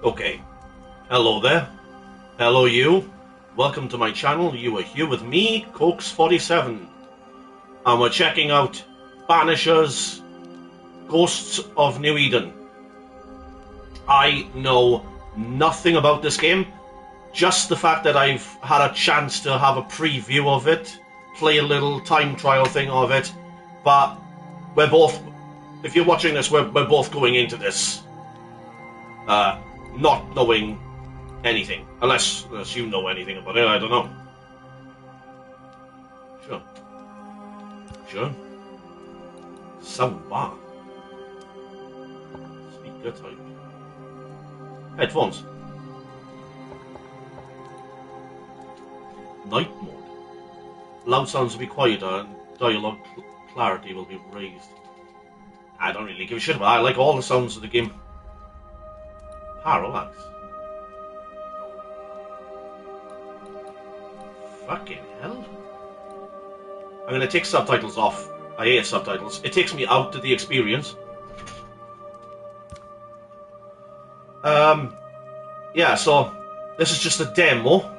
Okay. Hello there. Hello you. Welcome to my channel. You are here with me, Cokes47. And we're checking out Banishers, Ghosts of New Eden. I know nothing about this game. Just the fact that I've had a chance to have a preview of it, play a little time trial thing of it, but we're both, if you're watching this, we're both going into this not knowing anything. Unless you know anything about it, I don't know. Sure. Soundbar. Speaker type. Headphones. Night mode. Loud sounds will be quieter and dialogue clarity will be raised. I don't really give a shit about it. I like all the sounds of the game. Parallax. Fucking hell. I'm gonna take subtitles off. I hate subtitles. It takes me out of the experience. Yeah, so this is just a demo.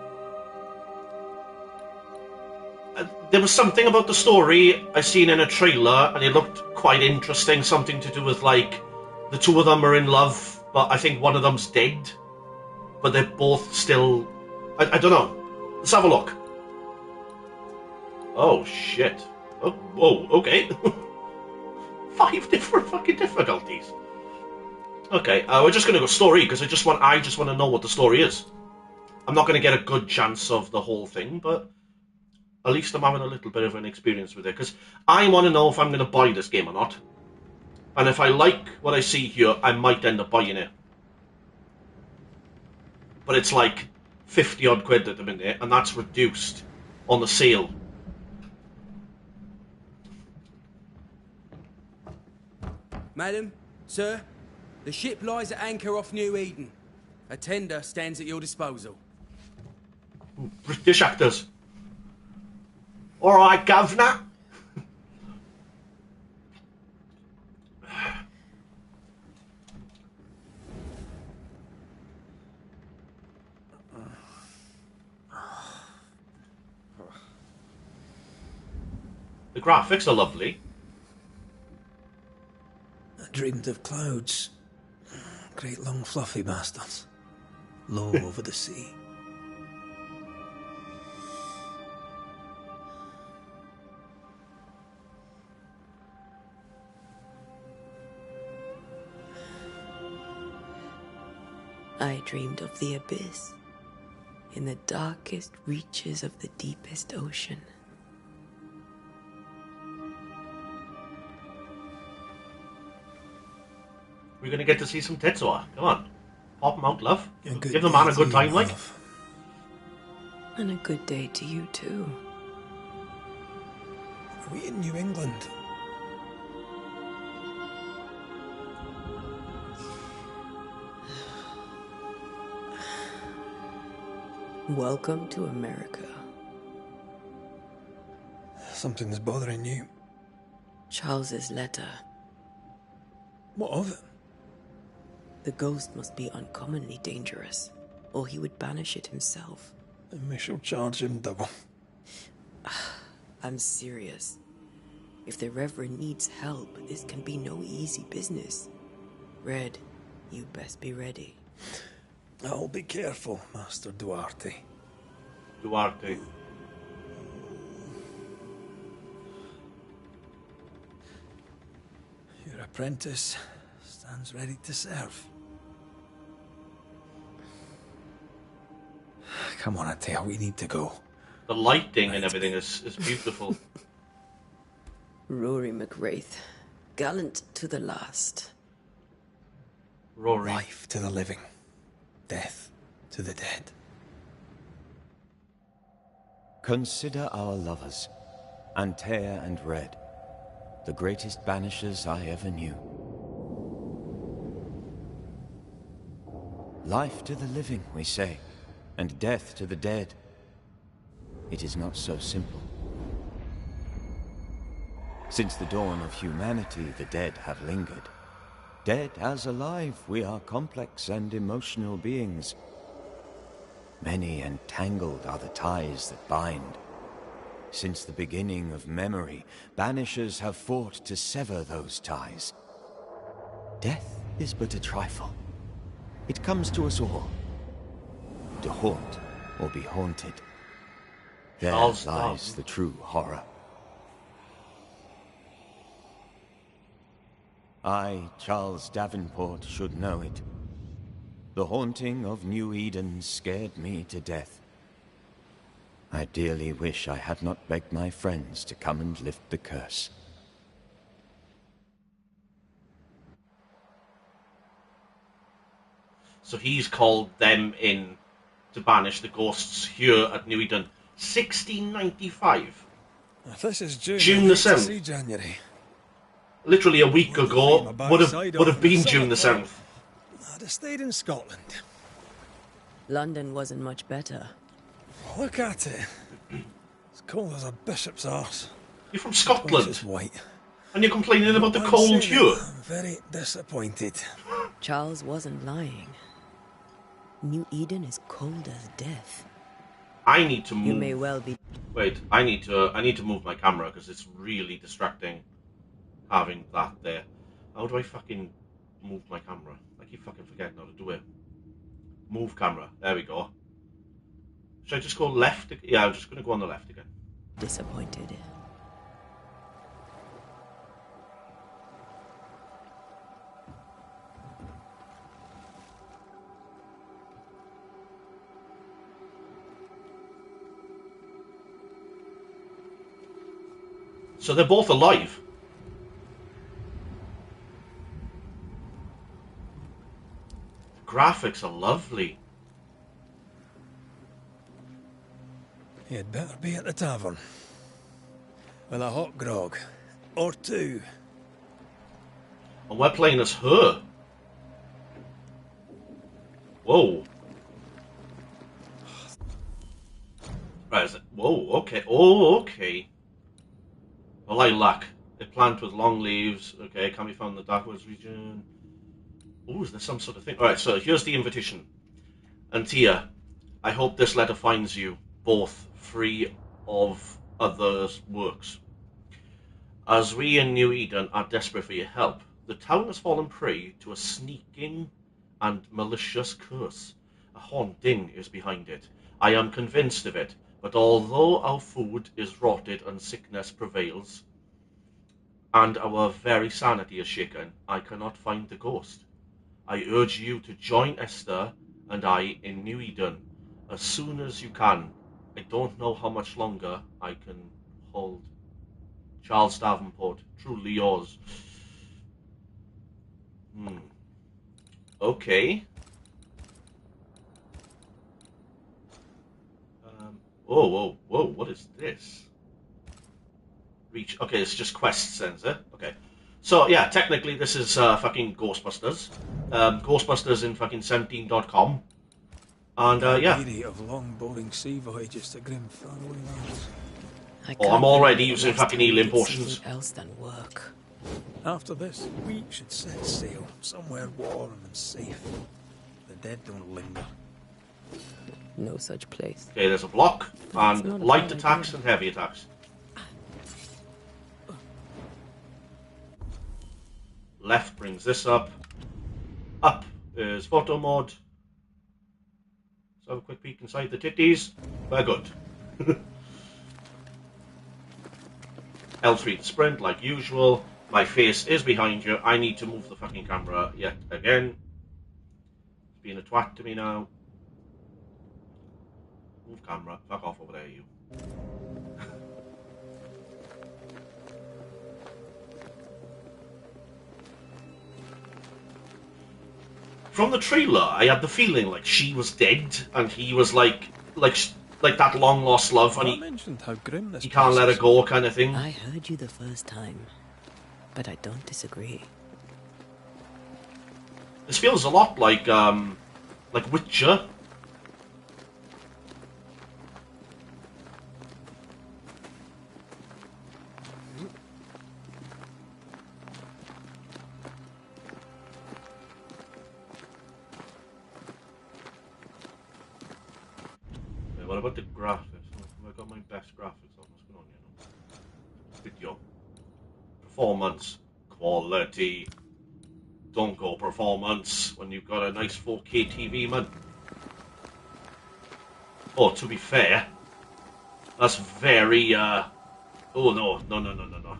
There was something about the story I seen in a trailer, and it looked quite interesting. Something to do with, like, the two of them are in love, but I think one of them's dead. But they're both still... I don't know. Let's have a look. Oh, shit. Oh, whoa, okay. 5 different fucking difficulties. Okay, we're just going to go story, because I just want to know what the story is. I'm not going to get a good chance of the whole thing, but... at least I'm having a little bit of an experience with it, because I want to know if I'm going to buy this game or not. And if I like what I see here, I might end up buying it. But it's like 50 odd quid at the minute, and that's reduced on the sale. Madam, sir, the ship lies at anchor off New Eden. A tender stands at your disposal. British actors. Alright, governor. The graphics are lovely. I dreamed of clouds. Great long fluffy bastards. Low over the sea. I dreamed of the abyss, in the darkest reaches of the deepest ocean. We're going to get to see some Tetsuo. Come on. Pop them out, love. Give the man a good time, like. And a good day to you, too. Are we in New England? Welcome to America. Something's bothering you. Charles's letter. What of it? The ghost must be uncommonly dangerous, or he would banish it himself. And we shall charge him double. I'm serious. If the Reverend needs help, this can be no easy business. Red, you best be ready. I'll be careful, Master Duarte. Duarte. Your apprentice stands ready to serve. Come on, Atea, we need to go. The lighting and everything is beautiful. Rory McWraith, gallant to the last. Rory. Life to the living, death to the dead. Consider our lovers, Antea and Red, the greatest banishers I ever knew. Life to the living, we say, and death to the dead. It is not so simple. Since the dawn of humanity, the dead have lingered, Dead as alive, we are complex and emotional beings. Many and tangled are the ties that bind. Since the beginning of memory, Banishers have fought to sever those ties. Death is but a trifle. It comes to us all. To haunt or be haunted. There Charles lies Darwin. the true horror. I, Charles Davenport, should know it. The haunting of New Eden scared me to death. I dearly wish I had not begged my friends to come and lift the curse. So he's called them in to banish the ghosts here at New Eden. 1695. If this is June, June I'd the hate to 7th. see January. Literally a week Wanted to ago free my would backside have off in been the June the summer 7th. I'd have stayed in Scotland. London wasn't much better. Look at it. It's cold as a bishop's arse. You're from Place Scotland, is white. and you're complaining about the I'm cold saying here. it, I'm very disappointed. Charles wasn't lying. New Eden is cold as death. I need to move. You may well be. Wait, I need to move my camera because it's really distracting having that there. How do I fucking move my camera? I keep fucking forgetting how to do it. Move camera. There we go. Should I just go left? Yeah, I'm just going to go on the left again. Disappointed. So they're both alive. The graphics are lovely. You'd better be at the tavern. With a hot grog. Or two. And we're playing as her. Whoa. Right, is it? Whoa, okay. Oh, okay. A lilac. A plant with long leaves. Okay, can be found in the Darkwoods region. Oh, is there some sort of thing? Alright, so here's the invitation. Antia, I hope this letter finds you both free of others' works. As we in New Eden are desperate for your help, the town has fallen prey to a sneaking and malicious curse. A haunting is behind it. I am convinced of it, but although our food is rotted and sickness prevails, and our very sanity is shaken, I cannot find the ghost. I urge you to join Esther and I in New Eden as soon as you can. I don't know how much longer I can hold. Charles Davenport, truly yours. Okay. Whoa, what is this? Reach. Okay, it's just quests, ends it? Okay. So, yeah, technically this is fucking Ghostbusters. Ghostbusters in fucking 17.com. And, yeah. Weary of long, boring sea voyages to grim faraway lands. I'm already using fucking healing potions. Something else than work. After this, we should set sail somewhere warm and safe. The dead don't linger. No such place. Okay, there's a block, That's and not a light bad attacks idea. and heavy attacks. Left brings this up. Up is photo mode. Let's have a quick peek inside the titties. We're good. L3 to sprint, like usual. My face is behind you. I need to move the fucking camera yet again. It's being a twat to me now. Move camera. Fuck off over there, you. From the trailer, I had the feeling like she was dead, and he was like that long lost love, and I mentioned how grim this he can't place let her is. go, kind of thing. I heard you the first time, but I don't disagree. This feels a lot like Witcher. graphics. Have I got my best graphics on? What's going on here now? Video. Performance. Quality. Don't go performance when you've got a nice 4K TV, man. Oh, to be fair, that's very, oh no. No. No.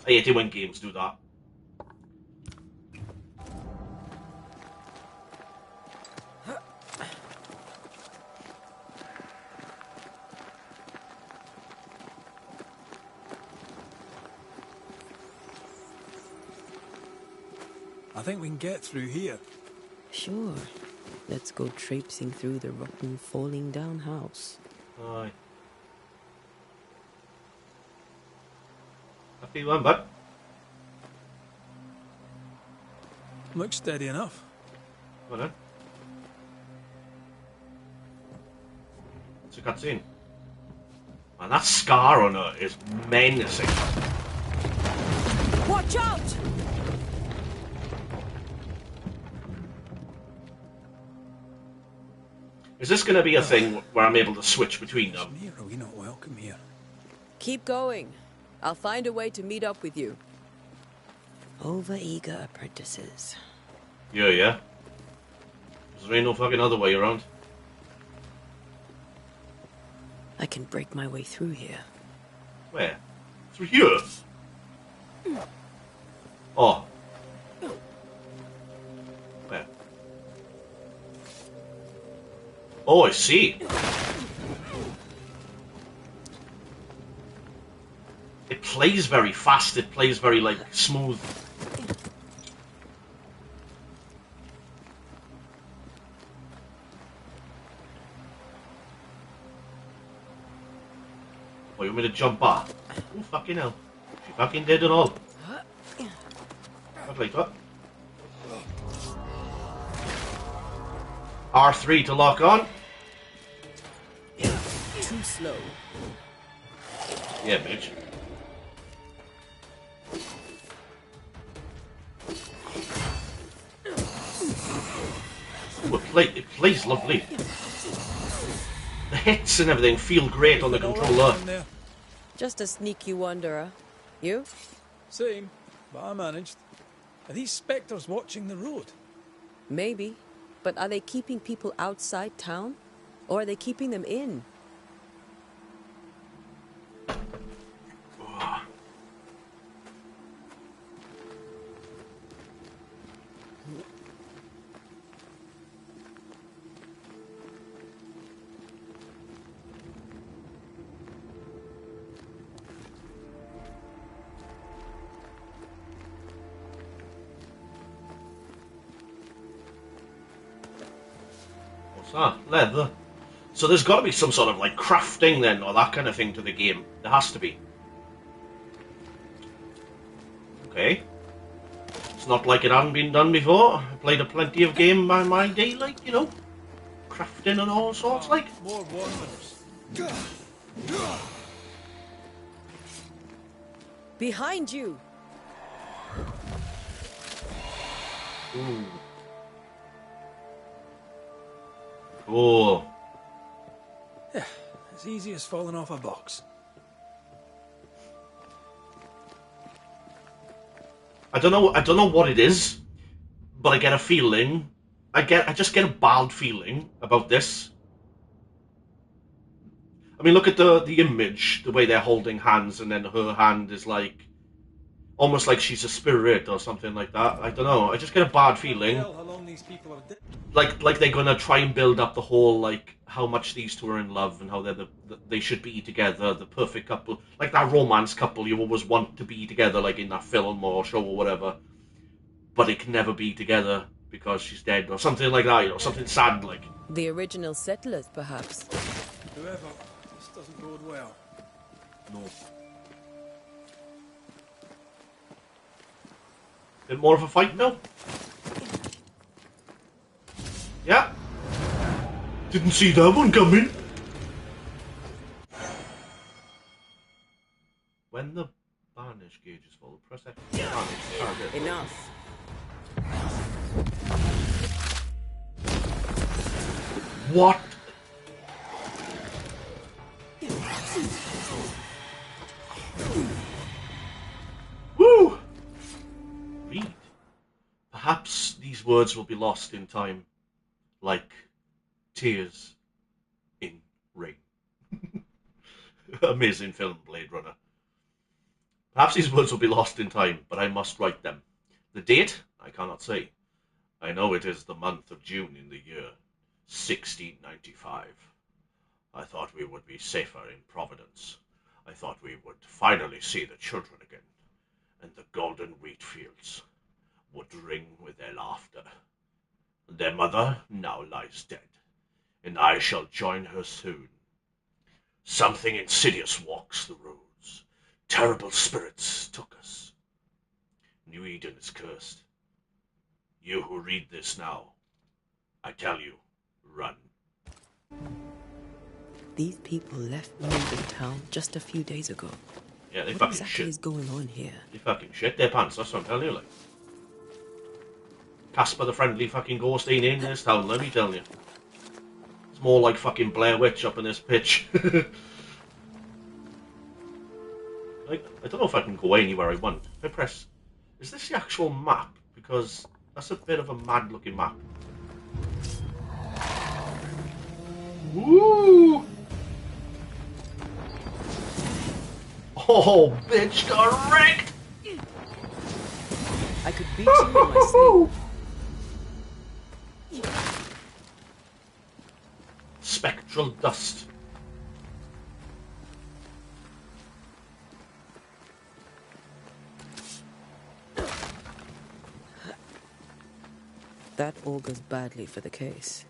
I hate it when games do that. I think we can get through here. Sure. Let's go traipsing through the rotten, falling down house. Aye. I feel one, bud. Looks steady enough. Well then. It's a cutscene. Man, that scar on her is menacing. Watch out! Is this going to be a thing where I'm able to switch between them? Are we not welcome here? Keep going. I'll find a way to meet up with you. Over-eager apprentices. Yeah. There ain't no fucking other way around. I can break my way through here. Where? Through here? Oh. Where? Oh, I see. It plays very fast. It plays very, like, smooth. Oh, you want me to jump back? Oh, fucking hell. She fucking did it all. Not like that. R3 to lock on. Too slow. Yeah, bitch. Ooh, it plays lovely. The hits and everything feel great on the controller. Just a sneaky wanderer. You? Same, but I managed. Are these spectres watching the road? Maybe. But are they keeping people outside town? Or are they keeping them in? Leather. So there's got to be some sort of like crafting then, or that kind of thing to the game. There has to be. Okay. It's not like it hadn't been done before. I played a plenty of game by my day, like, you know, crafting and all sorts, like. More wanderers. Behind you! Ooh. Cool. Yeah, as easy as falling off a box. I don't know what it is, but I get a feeling. I just get a bad feeling about this. I mean, look at the image, the way they're holding hands, and then her hand is like almost like she's a spirit or something like that. I don't know. I just get a bad feeling. Like they're gonna try and build up the whole, like, how much these two are in love and how they should be together, the perfect couple, like that romance couple you always want to be together, like in that film or show or whatever, but it can never be together because she's dead or something like that, you know, something sad like. The original settlers, perhaps. Whoever, this doesn't bode well. No. Bit more of a fight now? Yeah. Didn't see that one coming. When the banish gauge is full, press X to banish the target. Enough. What? Woo! Read. Perhaps these words will be lost in time, like tears in rain. Amazing film, Blade Runner. Perhaps these words will be lost in time, but I must write them. The date? I cannot say. I know it is the month of June in the year 1695. I thought we would be safer in Providence. I thought we would finally see the children again, and the golden wheat fields would ring with their laughter. Their mother now lies dead, and I shall join her soon. Something insidious walks the roads. Terrible spirits took us. New Eden is cursed. You who read this now, I tell you, run. These people left London town just a few days ago. Yeah, they What fucking exactly shit. is going on here? They fucking shit their pants, that's what I'm telling you, like. Casper the Friendly fucking ghost ain't in this town, let me tell you. It's more like fucking Blair Witch up in this pitch. I don't know if I can go anywhere I want. If I press... Is this the actual map? Because that's a bit of a mad looking map. Woo! Oh, bitch got wrecked! I could beat you in my sleep. Spectral dust. That augurs badly for the case.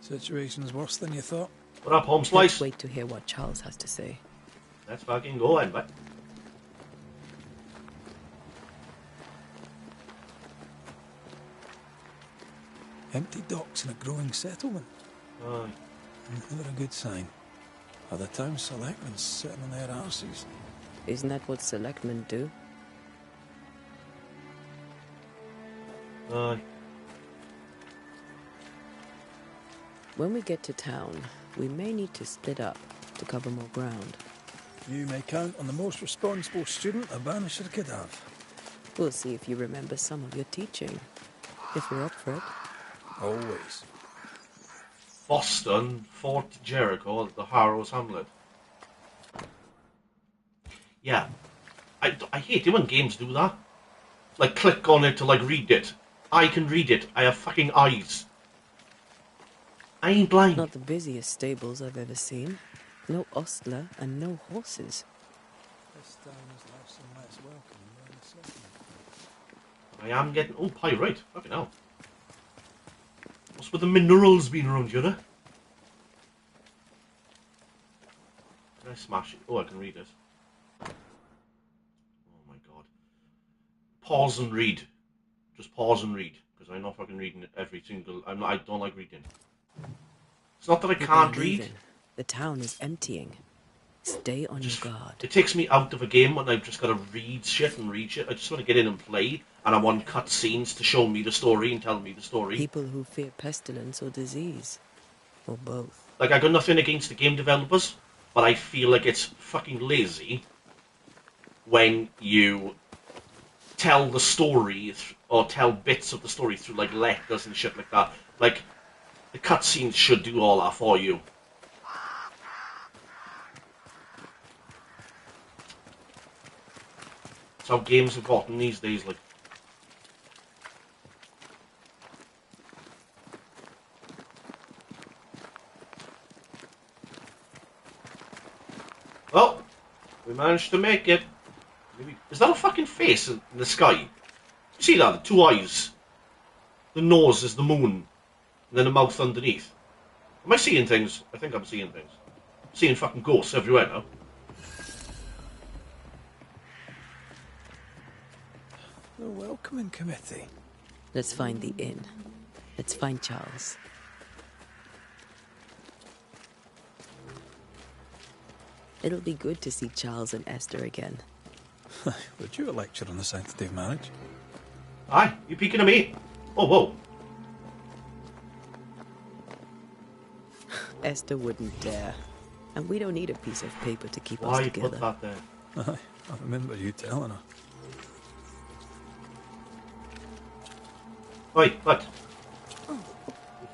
Situation's worse than you thought. What up, home Let's slice? wait to hear what Charles has to say. Let's fucking go then, but. Empty docks in a growing settlement. Aye. Never a good sign. Are the town selectmen sitting on their arses? Isn't that what selectmen do? Aye. When we get to town, we may need to split up to cover more ground. You may count on the most responsible student a Banisher could have. We'll see if you remember some of your teaching. If you're up for it. Always. Boston, Fort Jericho at the Harrows Hamlet. Yeah. I hate it when games do that. Like, click on it to, like, read it. I can read it. I have fucking eyes. I ain't blind. Not the busiest stables I've ever seen. No ostler and no horses. This town is less and less welcoming than the settlement. I am getting... Oh, pyrite. Fucking hell. What's with the minerals being around here, eh? Can I smash it? Oh, I can read it. Oh my god. Pause and read. Just pause and read. Because I'm not fucking reading every single... I don't like reading. It's not that I can't read. Leaving. The town is emptying. Stay on your guard. It takes me out of a game when I've just got to read shit and read shit. I just want to get in and play, and I want cutscenes to show me the story and tell me the story. People who fear pestilence or disease. Or both. Like, I got nothing against the game developers, but I feel like it's fucking lazy when you tell the story, or tell bits of the story through, like, letters and shit like that. Like, the cutscenes should do all that for you. That's how games have gotten these days, like. Well, we managed to make it. Maybe... Is that a fucking face in the sky? You see that? The two eyes. The nose is the moon. And then the mouth underneath. Am I seeing things? I think I'm seeing things. I'm seeing fucking ghosts everywhere now. The welcoming committee. Let's find the inn. Let's find Charles. It'll be good to see Charles and Esther again. Would you a lecture on the sanctity of marriage? Aye, you peeking at me? Oh, whoa. Esther wouldn't dare. And we don't need a piece of paper to keep us Why together. put that there? Aye, I remember you telling her. Oi, what?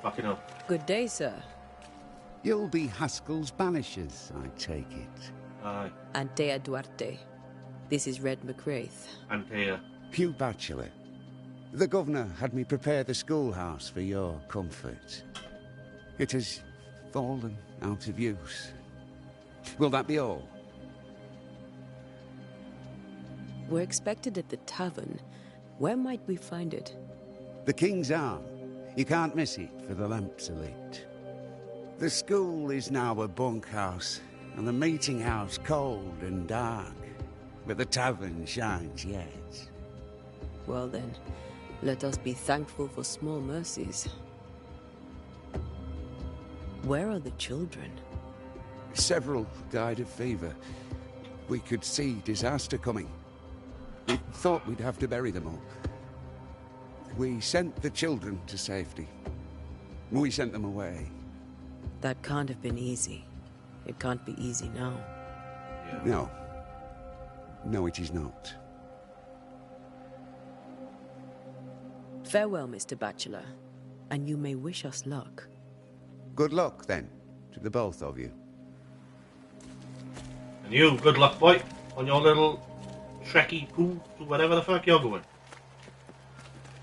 Fucking hell. Good day, sir. You'll be Haskell's Banishers, I take it. Aye. Antea Duarte. This is Red McWraith. Antea. Hugh Bachelor. The governor had me prepare the schoolhouse for your comfort. It has fallen out of use. Will that be all? We're expected at the tavern. Where might we find it? The King's Arm. You can't miss it, for the lamps are lit. The school is now a bunkhouse, and the meeting house cold and dark. But the tavern shines yet. Well then, let us be thankful for small mercies. Where are the children? Several died of fever. We could see disaster coming. We thought we'd have to bury them all. We sent the children to safety. We sent them away. That can't have been easy. It can't be easy now. No. No, it is not. Farewell, Mr. Bachelor. And you may wish us luck. Good luck, then, to the both of you. And you, good luck, boy, on your little Trekkie poo to whatever the fuck you're going.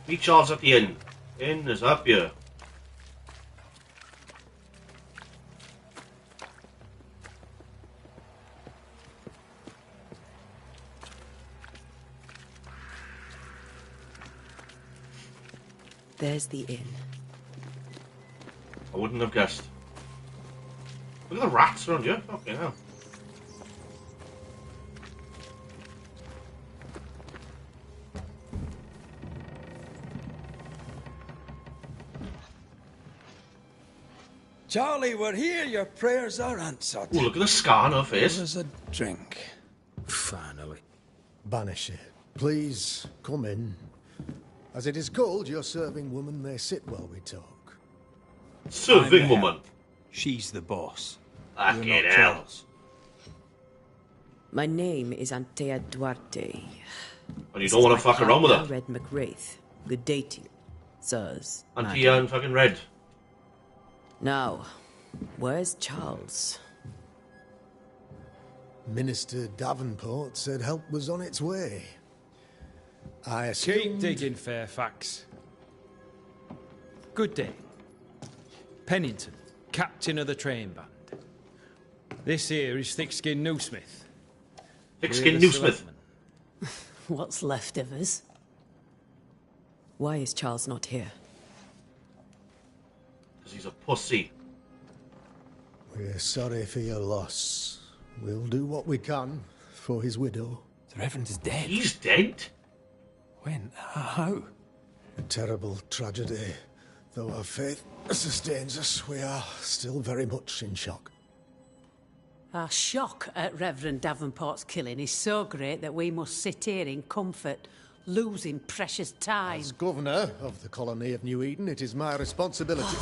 Meet Charles at the inn. Inn is up here. There's the inn. I wouldn't have guessed. Look at the rats around you. Fucking hell. Charlie, we're here. Your prayers are answered. Oh, look at the scar on her face. Give us a drink. Finally. Banisher, please come in. As it is called, your serving woman may sit while we talk. Serving woman. She's the boss. Fucking You're not hell. Charles. My name is Antea Duarte. And you don't want to fuck around with her. Red McWraith. Good day to you, sirs. Antea and fucking Red. Now, where's Charles? Minister Davenport said help was on its way. I Keep assumed... digging, Fairfax. Good day. Pennington, captain of the train band. This here is Thickskin Newsmith. Thickskin We're the Newsmith. selectmen. What's left of us? Why is Charles not here? Because he's a pussy. We're sorry for your loss. We'll do what we can for his widow. The Reverend is dead. He's dead? When? How? A terrible tragedy. Though our faith sustains us, we are still very much in shock. Our shock at Reverend Davenport's killing is so great that we must sit here in comfort, losing precious time. As governor of the colony of New Eden, it is my responsibility.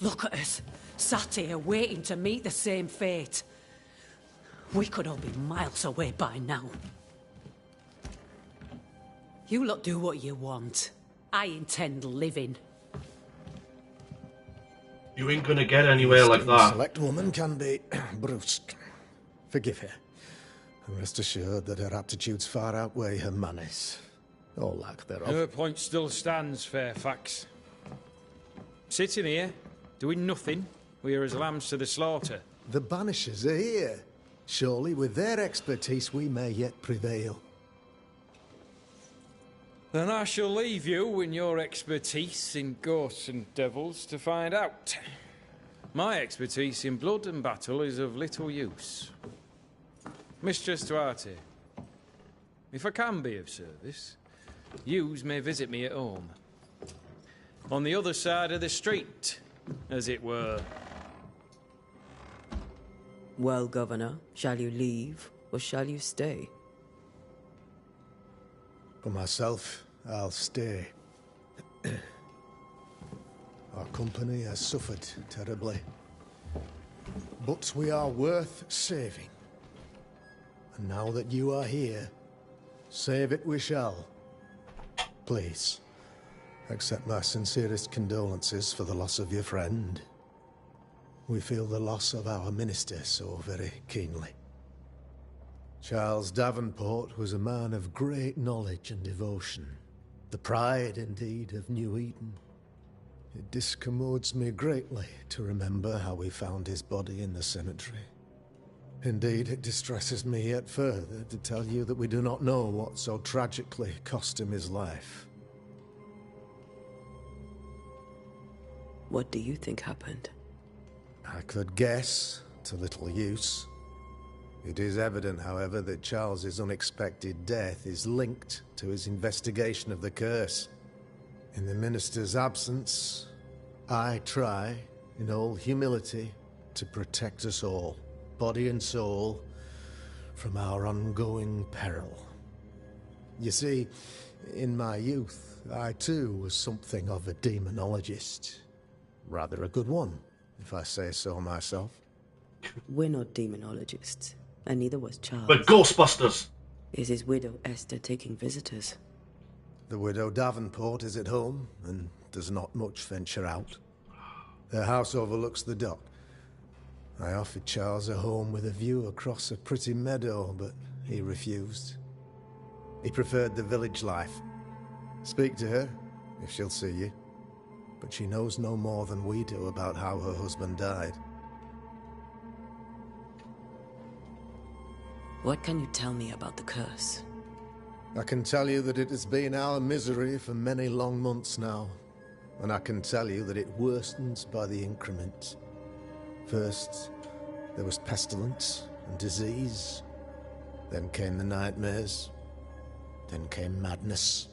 Look at us, sat here waiting to meet the same fate. We could all be miles away by now. You lot do what you want. I intend living. You ain't gonna get anywhere like The that. select woman can be brusque. Forgive her. And rest assured that her aptitudes far outweigh her manners. Or lack thereof. Her point still stands, Fairfax. Sitting here, doing nothing, we are as lambs to the slaughter. The Banishers are here. Surely with their expertise we may yet prevail. Then I shall leave you in your expertise in ghosts and devils to find out. My expertise in blood and battle is of little use. Mistress Duarte, if I can be of service, yous may visit me at home. On the other side of the street, as it were. Well, Governor, shall you leave or shall you stay? For myself, I'll stay. Our company has suffered terribly. But we are worth saving. And now that you are here, save it we shall. Please, accept my sincerest condolences for the loss of your friend. We feel the loss of our minister so very keenly. Charles Davenport was a man of great knowledge and devotion. The pride, indeed, of New Eden. It discommodes me greatly to remember how we found his body in the cemetery. Indeed, it distresses me yet further to tell you that we do not know what so tragically cost him his life. What do you think happened? I could guess, to little use. It is evident, however, that Charles's unexpected death is linked to his investigation of the curse. In the minister's absence, I try, in all humility, to protect us all, body and soul, from our ongoing peril. You see, in my youth, I too was something of a demonologist. Rather a good one, if I say so myself. We're not demonologists, and neither was Charles. We're Ghostbusters! Is his widow Esther taking visitors? The widow Davenport is at home, and does not much venture out. Their house overlooks the dock. I offered Charles a home with a view across a pretty meadow, but he refused. He preferred the village life. Speak to her, if she'll see you. But she knows no more than we do about how her husband died. What can you tell me about the curse? I can tell you that it has been our misery for many long months now. And I can tell you that it worsens by the increment. First, there was pestilence and disease. Then came the nightmares. Then came madness.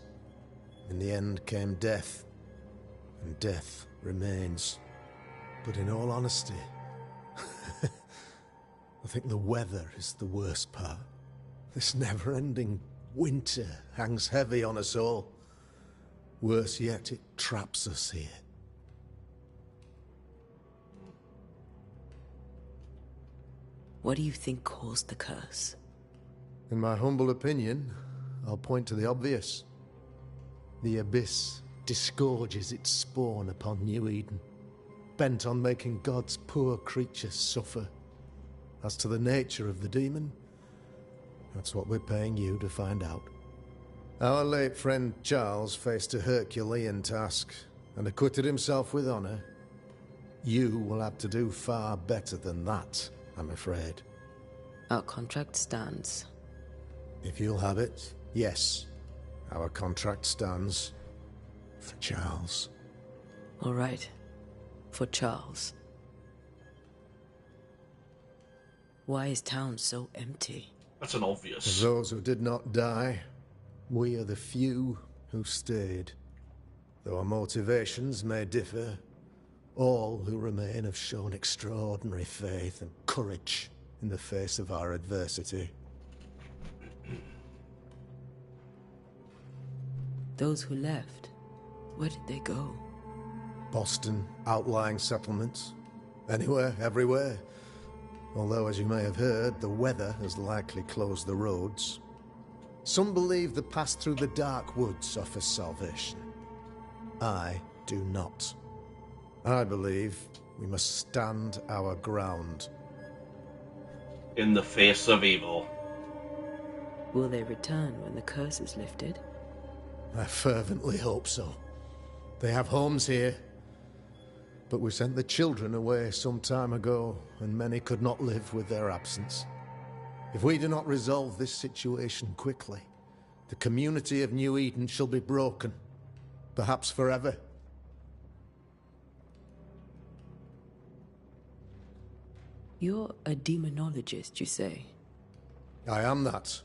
In the end came death. And death remains. But in all honesty, I think the weather is the worst part. This never-ending winter hangs heavy on us all. Worse yet, it traps us here. What do you think caused the curse? In my humble opinion, I'll point to the obvious. The Abyss disgorges its spawn upon New Eden, bent on making God's poor creatures suffer. As to the nature of the demon, that's what we're paying you to find out. Our late friend Charles faced a Herculean task and acquitted himself with honor. You will have to do far better than that, I'm afraid. Our contract stands. If you'll have it, yes. Our contract stands for Charles. All right. For Charles. Why is town so empty? That's an obvious. Of those who did not die, we are the few who stayed. Though our motivations may differ, all who remain have shown extraordinary faith and courage in the face of our adversity. Those who left, where did they go? Boston, outlying settlements. Anywhere, everywhere. Although, as you may have heard, the weather has likely closed the roads. Some believe the path through the dark woods offers salvation. I do not. I believe we must stand our ground. In the face of evil. Will they return when the curse is lifted? I fervently hope so. They have homes here. But we sent the children away some time ago, and many could not live with their absence. If we do not resolve this situation quickly, the community of New Eden shall be broken, perhaps forever. You're a demonologist, you say? I am that,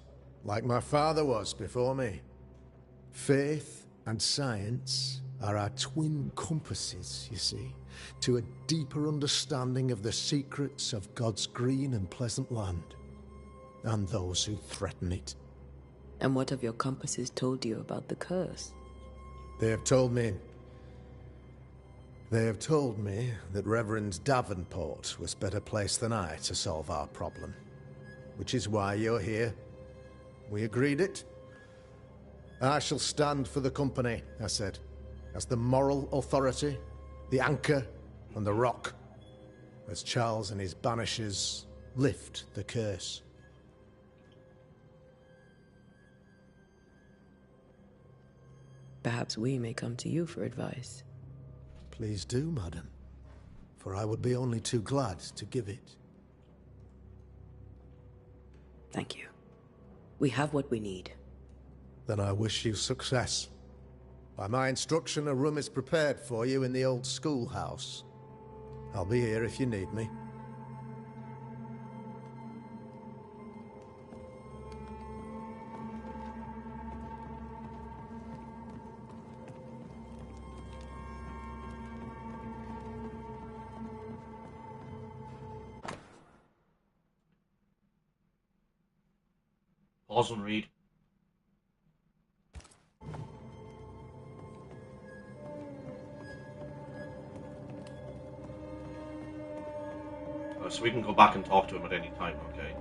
like my father was before me. Faith and science are our twin compasses, you see, to a deeper understanding of the secrets of God's green and pleasant land, and those who threaten it. And what have your compasses told you about the curse? They have told me They have told me that Reverend Davenport was better placed than I to solve our problem. Which is why you're here. We agreed it. I shall stand for the company, I said, as the moral authority, the anchor, and the rock, as Charles and his Banishers lift the curse. Perhaps we may come to you for advice. Please do, madam, for I would be only too glad to give it. Thank you. We have what we need. Then I wish you success. By my instruction, a room is prepared for you in the old schoolhouse. I'll be here if you need me. Pause and read. So we can go back and talk to him at any time, okay?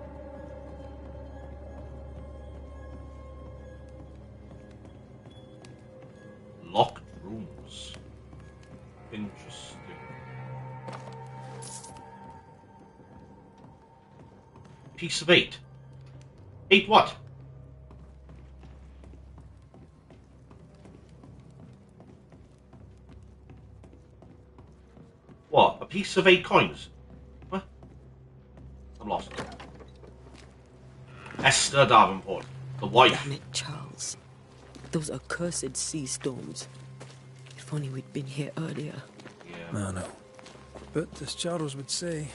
Locked rooms. Interesting. Piece of 8. 8 what? What? A piece of 8 coins? What? I'm lost. Esther Davenport, the wife. Damn it, Charles. Those accursed sea storms. If only we'd been here earlier. Yeah. I know. But as Charles would say,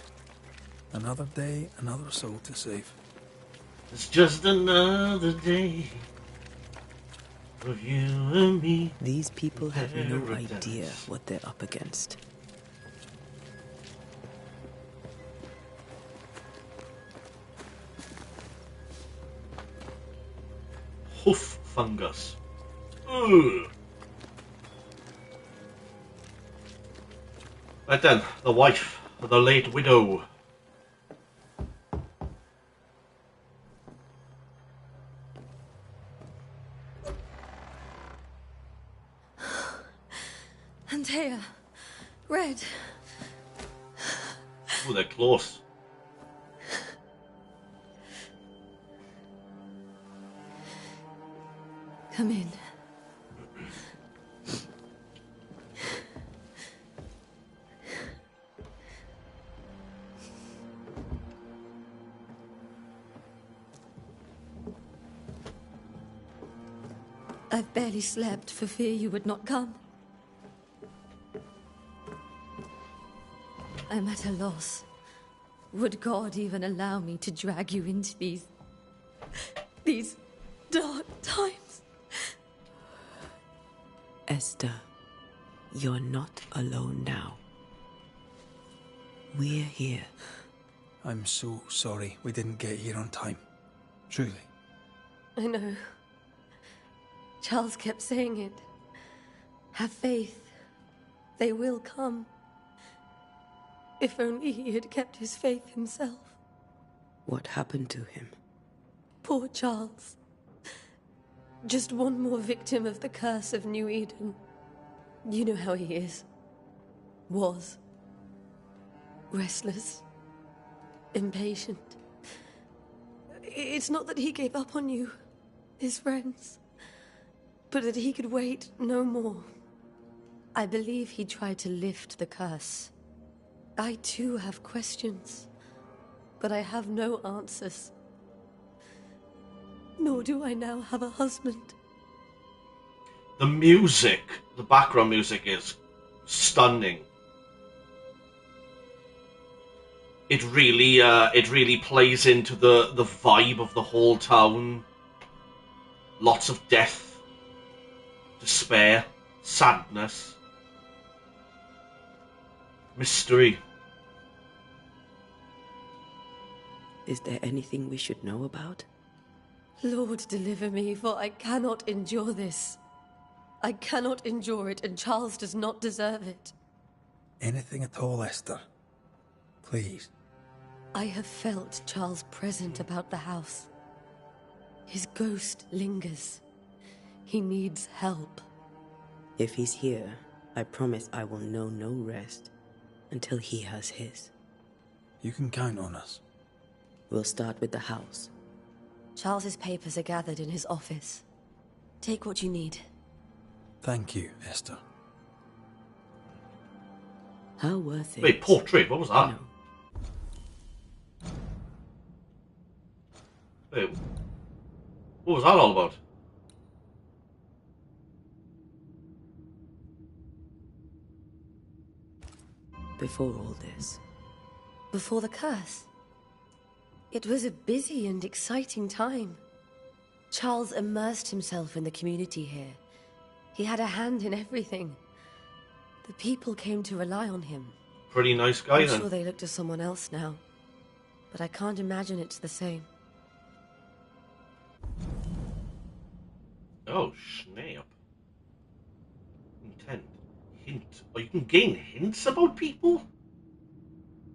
another day, another soul to save. It's just another day of you and me. These people have no Paradise. idea what they're up against. Hoof fungus. Ugh. Right then, the wife of the late widow. Antea, Red. Oh, they're close. Come in. I've barely slept for fear you would not come. I'm at a loss. Would God even allow me to drag you into these dark times? Esther, you're not alone now. We're here. I'm so sorry we didn't get here on time. Truly. I know. Charles kept saying it. Have faith. They will come. If only he had kept his faith himself. What happened to him? Poor Charles. Just one more victim of the curse of New Eden. You know how he is. Was. Restless. Impatient. It's not that he gave up on you, his friends, but that he could wait no more. I believe he tried to lift the curse. I too have questions, but I have no answers. Nor do I now have a husband. The music, the background music is stunning. It really plays into the vibe of the whole town. Lots of death, despair, sadness, mystery. Is there anything we should know about? Lord, deliver me, for I cannot endure this. I cannot endure it, and Charles does not deserve it. Anything at all, Esther. Please. I have felt Charles present about the house. His ghost lingers. He needs help. If he's here, I promise I will know no rest until he has his. You can count on us. We'll start with the house. Charles's papers are gathered in his office. Take what you need. Thank you, Esther. How worth it? Wait, portrait, what was that? No. Wait, what was that all about? Before all this. Before the curse. It was a busy and exciting time. Charles immersed himself in the community here. He had a hand in everything. The people came to rely on him. Pretty nice guy I'm then. sure they look to someone else now. But I can't imagine it's the same. Oh, snap. Intent. Hint. Oh, you can gain hints about people?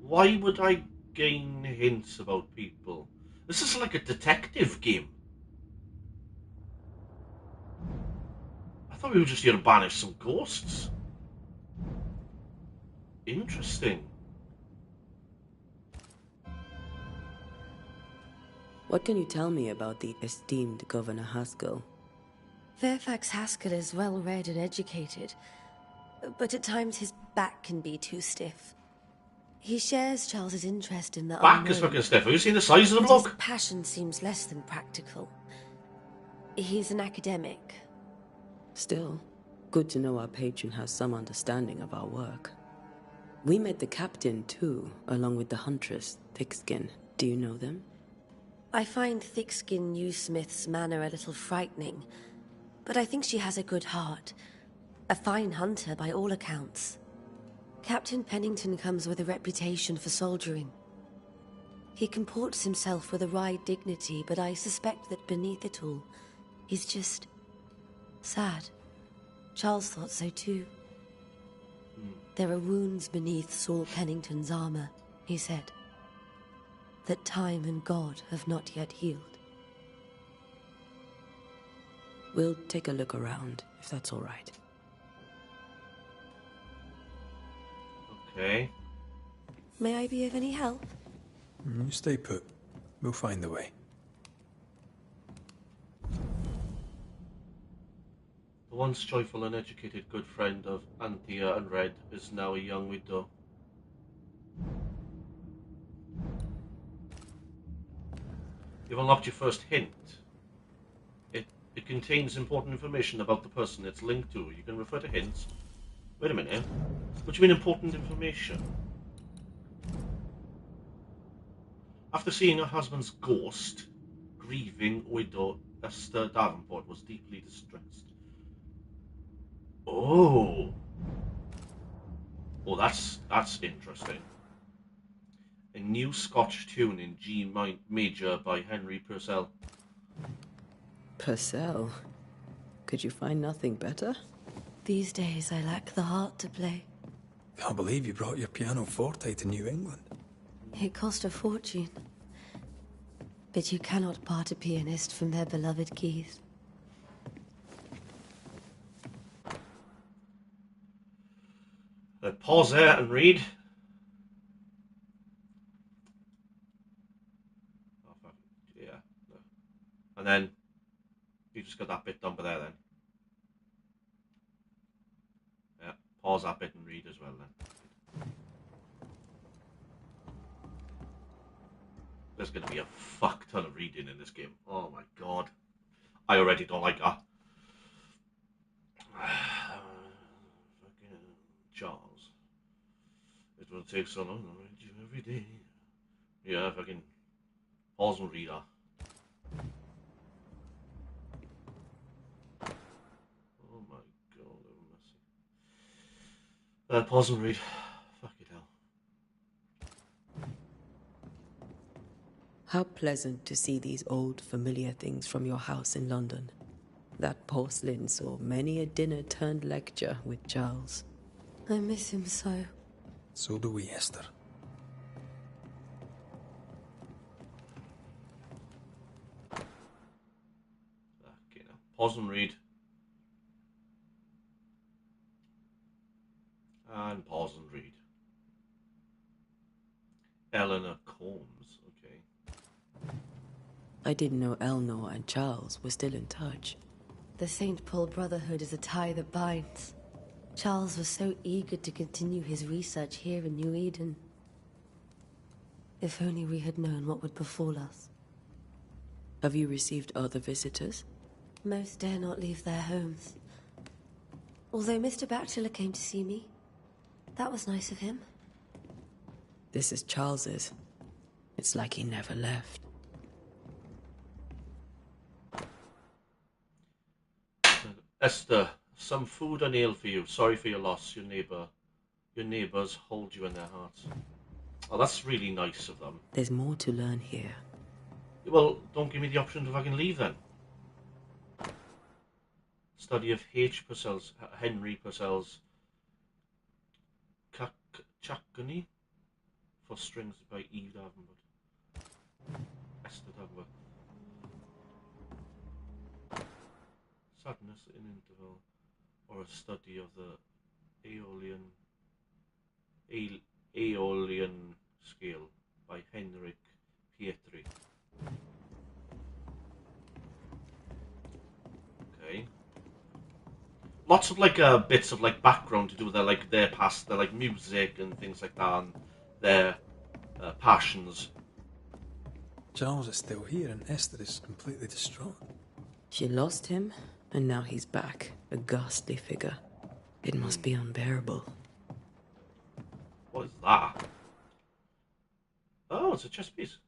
Why would I gain hints about people? This is like a detective game. I thought we were just here to banish some ghosts. Interesting. What can you tell me about the esteemed Governor Haskell? Fairfax Haskell is well read and educated, but at times his back can be too stiff. He shares Charles's interest in the Back is unknown, fucking stiff. Have you seen the size of the but his bloke? passion seems less than practical. He's an academic. Still, good to know our patron has some understanding of our work. We met the captain, too, along with the huntress, Thickskin. Do you know them? I find Thickskin Newsmith's manner a little frightening, but I think she has a good heart. A fine hunter by all accounts. Captain Pennington comes with a reputation for soldiering. He comports himself with a wry dignity, but I suspect that beneath it all, he's just sad. Charles thought so too. There are wounds beneath Saul Pennington's armor, he said, that time and God have not yet healed. We'll take a look around, if that's all right. Okay. May I be of any help? You stay put. We'll find the way. The once joyful and educated good friend of Anthea and Red is now a young widow. You've unlocked your first hint. It contains important information about the person it's linked to. You can refer to hints. Wait a minute. What do you mean important information? After seeing her husband's ghost, grieving widow Esther Davenport was deeply distressed. Oh, that's interesting. A new Scotch tune in G major by Henry Purcell. Purcell? Could you find nothing better? These days I lack the heart to play. Can't believe you brought your pianoforte to New England. It cost a fortune. But you cannot part a pianist from their beloved keys. Pause there and read. Oh, fuck. Yeah. And then you just got that bit done by there then. Yeah, pause that bit and read as well then. There's going to be a fuck ton of reading in this game. Oh my god. I already don't like that. Fucking Charles. It will take so long to read you every day. Yeah, fucking pause and read that. Oh my god, have mercy. Pause and read. Fuck it hell. How pleasant to see these old familiar things from your house in London. That porcelain saw many a dinner-turned-lecture with Charles. I miss him so. So do we, Esther. Okay, now pause and read. And pause and read. Eleanor Combs, okay. I didn't know Eleanor and Charles were still in touch. The St. Paul Brotherhood is a tie that binds. Charles was so eager to continue his research here in New Eden. If only we had known what would befall us. Have you received other visitors? Most dare not leave their homes. Although Mr. Bachelor came to see me. That was nice of him. This is Charles's. It's like he never left. Esther, some food and ale for you. Sorry for your loss. Your neighbors hold you in their hearts. Oh, that's really nice of them. There's more to learn here. Well, don't give me the option if I can leave then. Study of Henry Purcell's Chacony for strings by Eve Davenport. Esther Davenport. Sadness in Interval, or a study of the Aeolian scale by Henrik Pietri. Okay. Lots of bits of background to do with their past, their music and things like that, and their passions. Charles is still here and Esther is completely distraught. She lost him, and now he's back, a ghastly figure. It must be unbearable. What is that? Oh, it's a chess piece.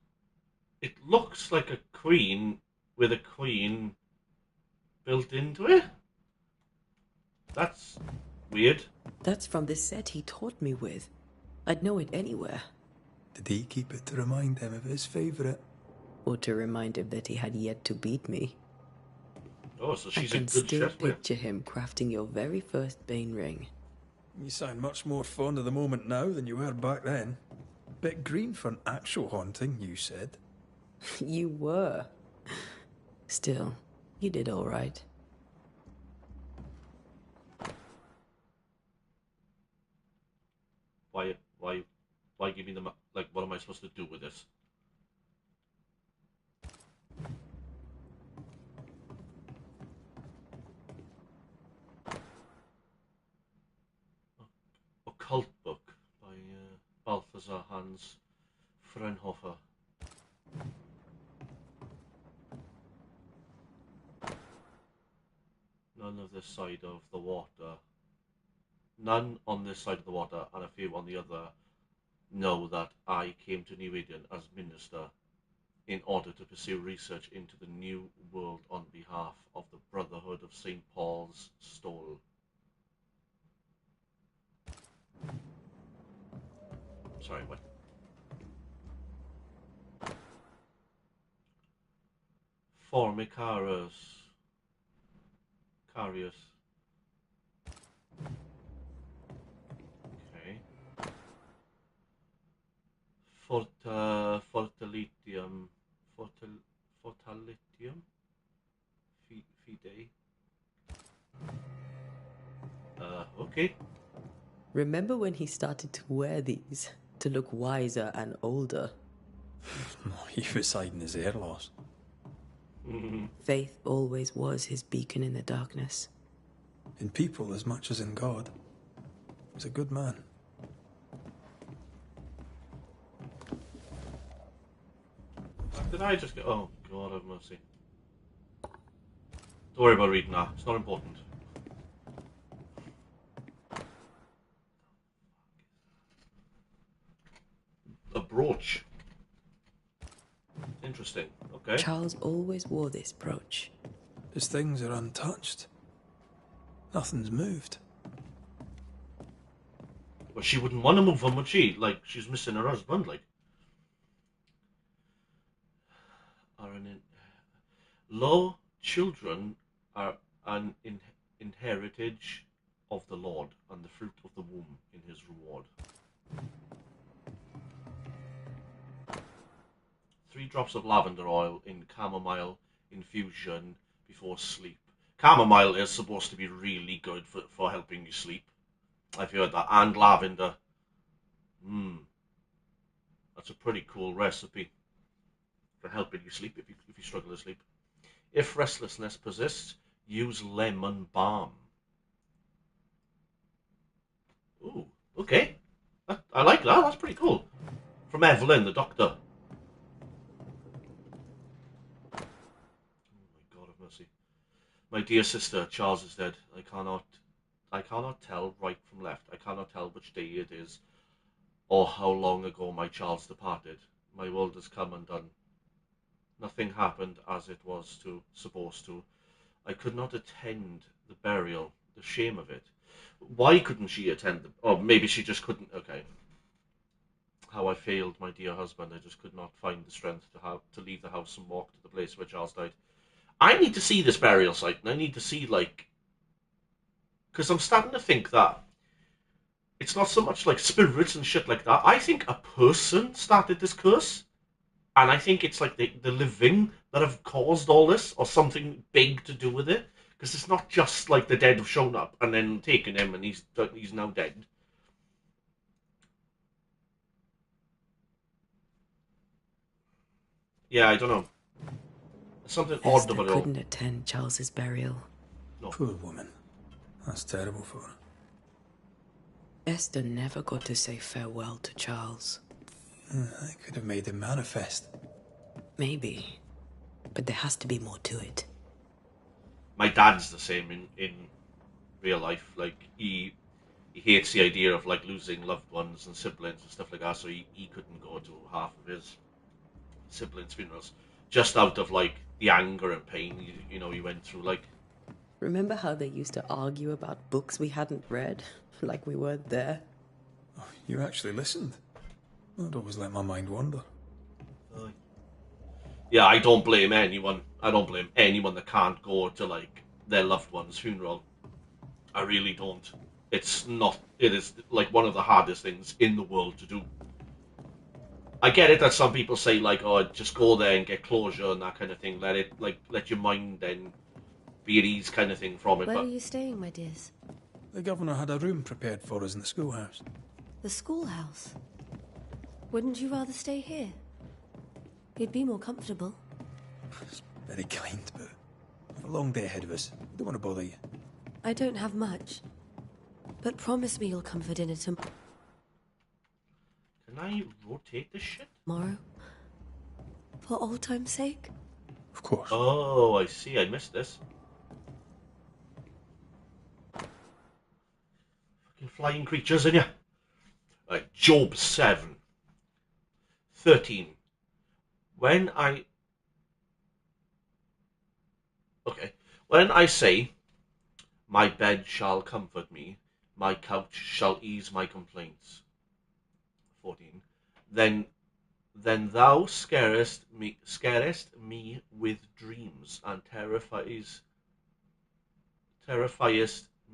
It looks like a queen with a queen built into it. That's weird. That's from the set he taught me with. I'd know it anywhere. Did he keep it to remind him of his favourite? Or to remind him that he had yet to beat me. Oh, so she's a I can good still chess player. picture him crafting your very first Bane ring. You sound much more fond of the moment now than you were back then. Bit green for an actual haunting, you said. You were. Still, you did all right. Why give me the what am I supposed to do with this? Occult book by Balthasar Hans Fraunhofer. None of this side of the water. None on this side of the water, and a few on the other, know that I came to New Eden as minister in order to pursue research into the new world on behalf of the Brotherhood of St. Paul's Stole. Sorry, what? Formicarus. Carius. Okay. Fortalitium. Fortalitium? Fide. Okay. Remember when he started to wear these to look wiser and older? He was hiding his hair loss. Faith always was his beacon in the darkness. In people as much as in God. He was a good man. Did I just go? Oh, God have mercy. Don't worry about reading that. It's not important. A brooch. Interesting. Okay. Charles always wore this brooch. His things are untouched. Nothing's moved. But she wouldn't want to move them, would she? She's missing her husband, Lo, children are an inheritage of the Lord, and the fruit of the womb in his reward. Three drops of lavender oil in chamomile infusion before sleep. Chamomile is supposed to be really good for helping you sleep. I've heard that. And lavender. That's a pretty cool recipe for helping you sleep if you struggle to sleep. If restlessness persists, use lemon balm. Ooh, okay. I like that. That's pretty cool. From Evelyn, the doctor. Oh my God of mercy. My dear sister, Charles is dead. I cannot tell right from left. I cannot tell which day it is, or how long ago my Charles departed. My world has come undone. Nothing happened as it was supposed to. I could not attend the burial. The shame of it. Why couldn't she attend or maybe she just couldn't. Okay. How I failed my dear husband. I just could not find the strength to leave the house and walk to the place where Charles died. I need to see this burial site, and I need to see, like, because I'm starting to think that it's not so much like spirits and shit like that. I think a person started this curse, and I think it's like the living that have caused all this, or something big to do with it. Because it's not just like the dead have shown up and then taken him and he's now dead. Yeah, I don't know. There's something odd about it all. Couldn't attend Charles's burial. No. Poor woman. That's terrible for her. Esther never got to say farewell to Charles. I could have made him manifest. Maybe. But there has to be more to it. My dad's the same in real life. Like, he hates the idea of, like, losing loved ones and siblings and stuff like that, so he couldn't go to half of his siblings' funerals. Just out of, like, the anger and pain, you know, he went through, like... Remember how they used to argue about books we hadn't read? Like we weren't there? Oh, you actually listened? I'd always let my mind wander. Yeah, I don't blame anyone. I don't blame anyone that can't go to, like, their loved one's funeral. I really don't. It is, like, one of the hardest things in the world to do. I get it that some people say, like, oh, just go there and get closure and that kind of thing. Let your mind then be at ease kind of thing from it. Where are you staying, my dears? The governor had a room prepared for us in the schoolhouse. The schoolhouse? Wouldn't you rather stay here? You'd be more comfortable. It's very kind, but we've a long day ahead of us. I don't want to bother you. I don't have much. But promise me you'll come for dinner tomorrow. Can I rotate this shit? Tomorrow? For old time's sake? Of course. Oh, I see. I missed this. Fucking flying creatures, in ya? Right, Job 7. 13. When I say, my bed shall comfort me, my couch shall ease my complaints. 14. Then thou scarest me with dreams, and terrifiest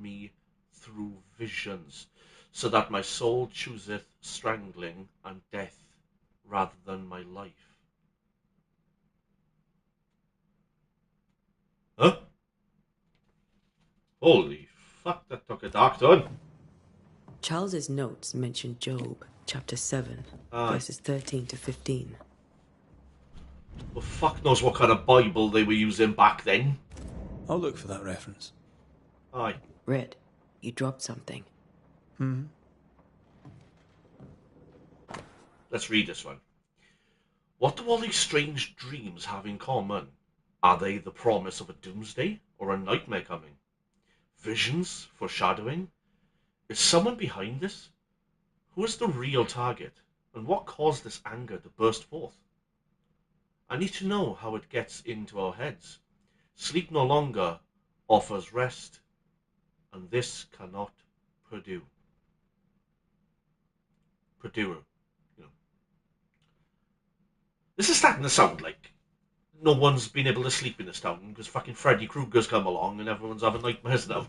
me through visions, so that my soul chooseth strangling and death rather than my life. Huh? Holy fuck, that took a dark turn. Charles's notes mention Job, chapter 7, verses 13 to 15. Well, fuck knows what kind of Bible they were using back then. I'll look for that reference. Aye. Red, you dropped something. Let's read this one. What do all these strange dreams have in common? Are they the promise of a doomsday or a nightmare coming? Visions, foreshadowing? Is someone behind this? Who is the real target? And what caused this anger to burst forth? I need to know how it gets into our heads. Sleep no longer offers rest, and this cannot Purdue. This is starting to sound like no one's been able to sleep in this town because fucking Freddy Krueger's come along and everyone's having nightmares now.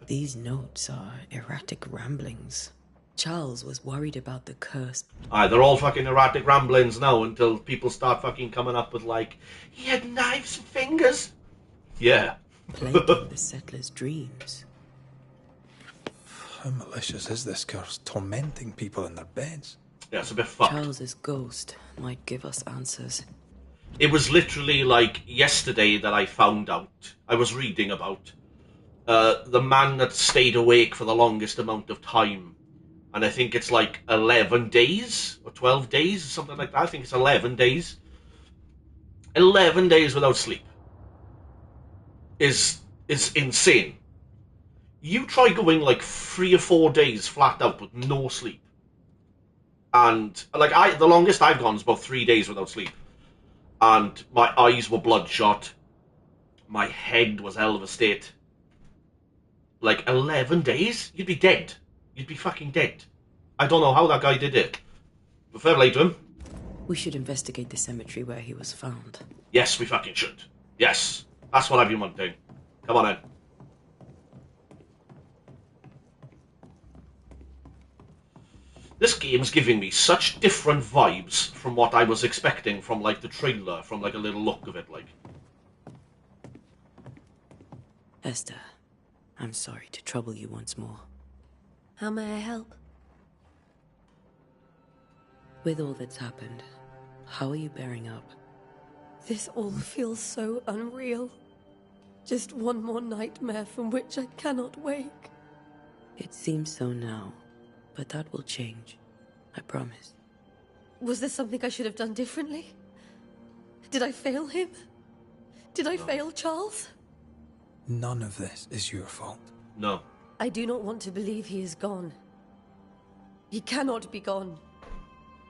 These notes are erratic ramblings. Charles was worried about the curse. Aye, they're all fucking erratic ramblings now until people start fucking coming up with like, he had knives and fingers. Yeah. Plaguing the settlers' dreams. How malicious is this curse, tormenting people in their beds? Yeah, it's a bit fucked. Charles's ghost might give us answers. It was literally like yesterday that I found out, I was reading about the man that stayed awake for the longest amount of time. And I think it's like 11 days or 12 days, something like that. I think it's 11 days. 11 days without sleep is insane. You try going like 3 or 4 days flat out with no sleep. And like the longest I've gone is about 3 days without sleep. And my eyes were bloodshot. My head was hell of a state. Like 11 days? You'd be dead. You'd be fucking dead. I don't know how that guy did it. But fair play to him. We should investigate the cemetery where he was found. Yes, we fucking should. Yes. That's what I've been wanting. Come on in. This game's giving me such different vibes from what I was expecting from like the trailer, from like a little look of it, like. Esther, I'm sorry to trouble you once more. How may I help? With all that's happened, how are you bearing up? This all feels so unreal. Just one more nightmare from which I cannot wake. It seems so now, but that will change. I promise. Was there something I should have done differently? Did I fail him? Did I fail Charles? None of this is your fault. No. I do not want to believe he is gone. He cannot be gone.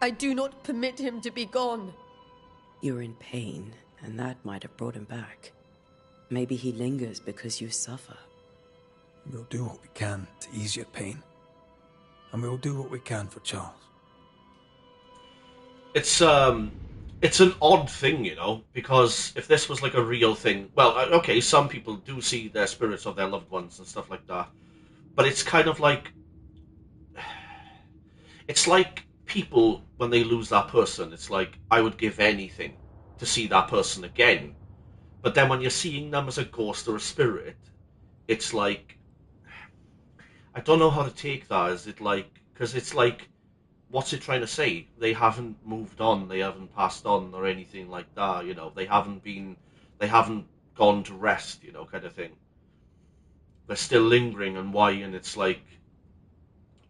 I do not permit him to be gone. You're in pain, and that might have brought him back. Maybe he lingers because you suffer. We'll do what we can to ease your pain. And we'll do what we can for Charles. It's an odd thing, you know, because if this was like a real thing, well, okay, some people do see their spirits of their loved ones and stuff like that, but it's kind of like, it's like people, when they lose that person, it's like, I would give anything to see that person again. But then when you're seeing them as a ghost or a spirit, it's like, I don't know how to take that. Is it like, because it's like, what's it trying to say? They haven't moved on, they haven't passed on or anything like that, you know, they haven't gone to rest, you know, kind of thing. They're still lingering, and why, and it's like,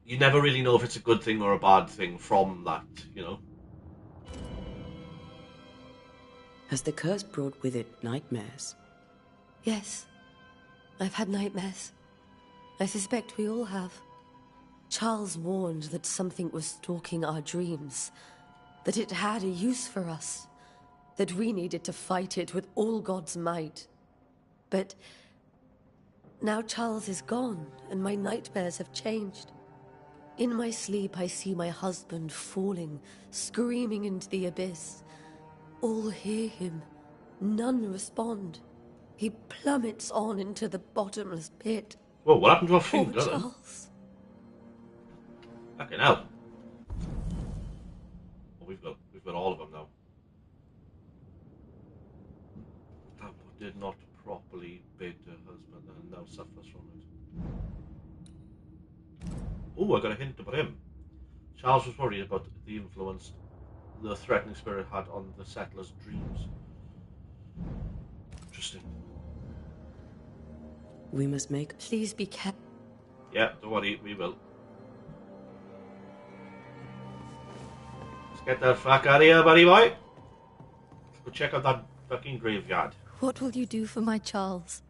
you never really know if it's a good thing or a bad thing from that, you know. Has the curse brought with it nightmares? Yes. I've had nightmares. I suspect we all have. Charles warned that something was stalking our dreams, that it had a use for us, that we needed to fight it with all God's might. But now Charles is gone, and my nightmares have changed. In my sleep, I see my husband falling, screaming into the abyss. All hear him. None respond. He plummets on into the bottomless pit. Whoa, what happened to our Poor finger? Charles. Fucking hell. Oh, we've got all of them now. That did not properly bid her husband and now suffers from it. Oh, I got a hint about him. Charles was worried about the influence the threatening spirit had on the settlers' dreams. Interesting. We must make... Please be careful. Yeah, don't worry, we will. Let's get the fuck out of here, buddy boy. Let's go check out that fucking graveyard. What will you do for my Charles?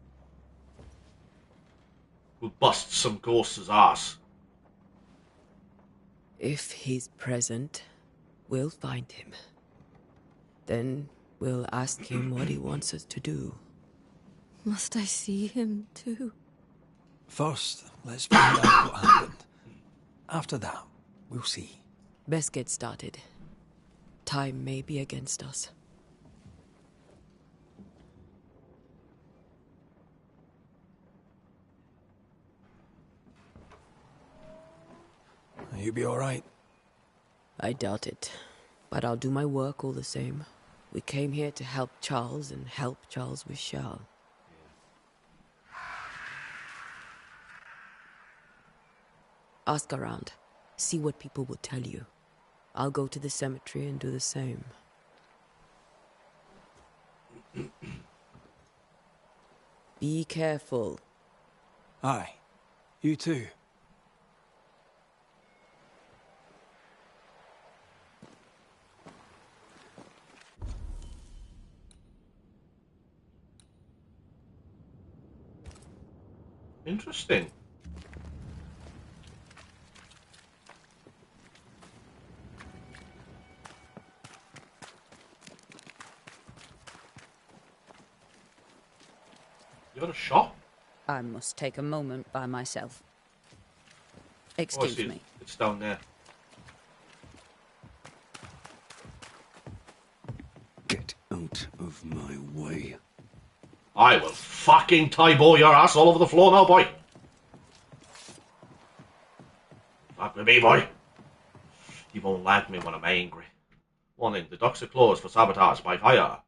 We'll bust some ghost's ass. If he's present, we'll find him. Then we'll ask him what he wants us to do. Must I see him too? First, let's find out what happened. After that, we'll see. Best get started. Time may be against us. You be alright? I doubt it. But I'll do my work all the same. We came here to help Charles, and help Charles we shall. Ask around. See what people will tell you. I'll go to the cemetery and do the same. Be careful. Aye. You too. Interesting. You got a shop? I must take a moment by myself. Oh, I Excuse see. me. It's down there. Get out of my way. I will fucking tie-bow your ass all over the floor now, boy. Fuck with me, boy. You won't like me when I'm angry. Warning, the docks are closed for sabotage by fire.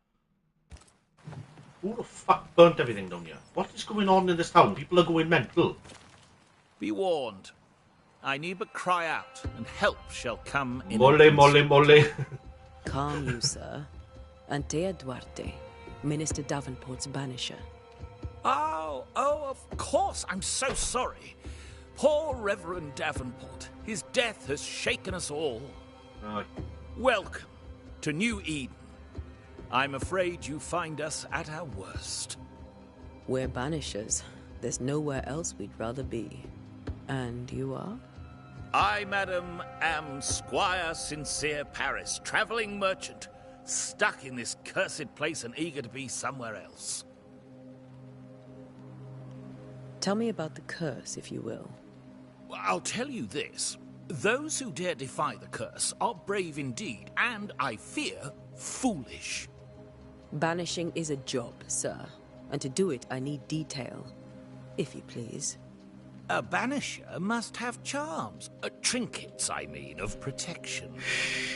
Who the fuck burnt everything down here? What is going on in this town? People are going mental. Be warned. I need but cry out, and help shall come in. Mole. Calm you, sir. Antea Duarte, Minister Davenport's banisher. Oh, of course. I'm so sorry. Poor Reverend Davenport. His death has shaken us all. Aye. Welcome to New Eden. I'm afraid you find us at our worst. We're banishers. There's nowhere else we'd rather be. And you are? I, madam, am Squire Sincere Paris, travelling merchant, stuck in this cursed place and eager to be somewhere else. Tell me about the curse, if you will. I'll tell you this. Those who dare defy the curse are brave indeed, and, I fear, foolish. Banishing is a job, sir. And to do it, I need detail. If you please. A banisher must have charms. Trinkets, I mean, of protection.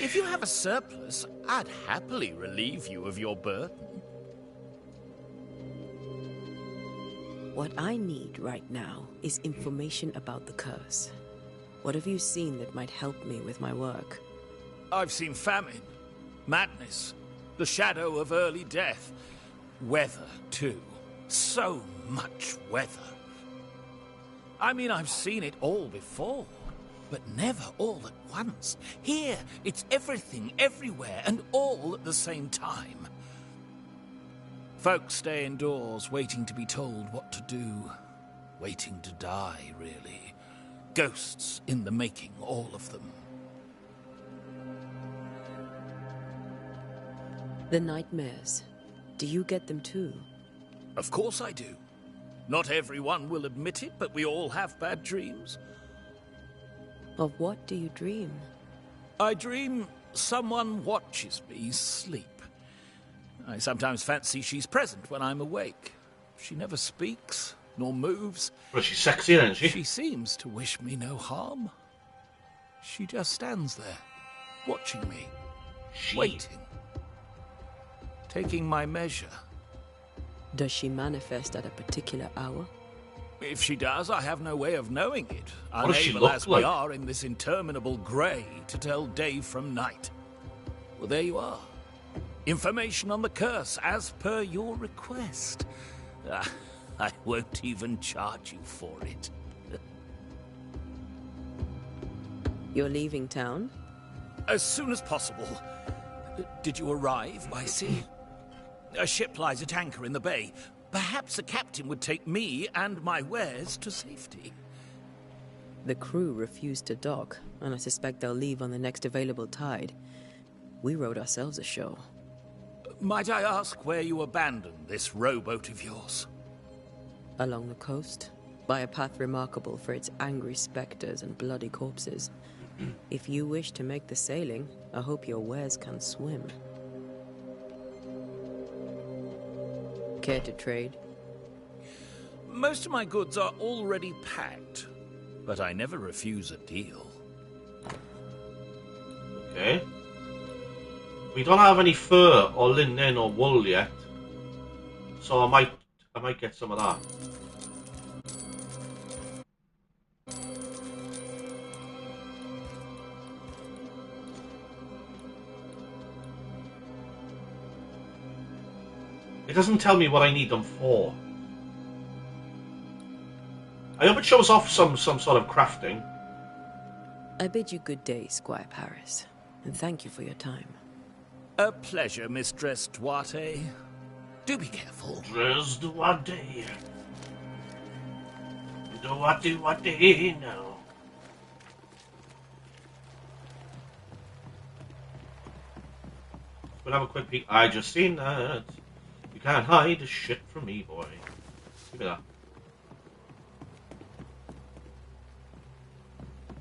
If you have a surplus, I'd happily relieve you of your burden. What I need right now is information about the curse. What have you seen that might help me with my work? I've seen famine, madness, the shadow of early death. Weather, too. So much weather. I mean, I've seen it all before, but never all at once. Here, it's everything, everywhere, and all at the same time. Folks stay indoors, waiting to be told what to do. Waiting to die, really. Ghosts in the making, all of them. The nightmares. Do you get them too? Of course I do. Not everyone will admit it, but we all have bad dreams. Of what do you dream? I dream someone watches me sleep. I sometimes fancy she's present when I'm awake. She never speaks, nor moves. Well, she's sexy, isn't she? She seems to wish me no harm. She just stands there, watching me, waiting, taking my measure. Does she manifest at a particular hour? If she does, I have no way of knowing it, What does she unable look as like? we are in this interminable grey to tell day from night. Well, there you are. Information on the curse, as per your request. I won't even charge you for it. You're leaving town? As soon as possible. Did you arrive by sea? A ship lies at anchor in the bay. Perhaps the captain would take me and my wares to safety. The crew refused to dock, and I suspect they'll leave on the next available tide. We rode ourselves ashore. Might I ask where you abandoned this rowboat of yours? Along the coast, by a path remarkable for its angry specters and bloody corpses. If you wish to make the sailing, I hope your wares can swim. Care to trade? Most of my goods are already packed, but I never refuse a deal. Okay. We don't have any fur or linen or wool yet, so I might get some of that. It doesn't tell me what I need them for. I hope it shows off some sort of crafting. I bid you good day, Squire Paris, and thank you for your time. A pleasure, Mistress Duarte. Do be careful. Mistress Duarte. Duarte, no. We'll have a quick peek. I just seen that. You can't hide shit from me, boy. Give me that.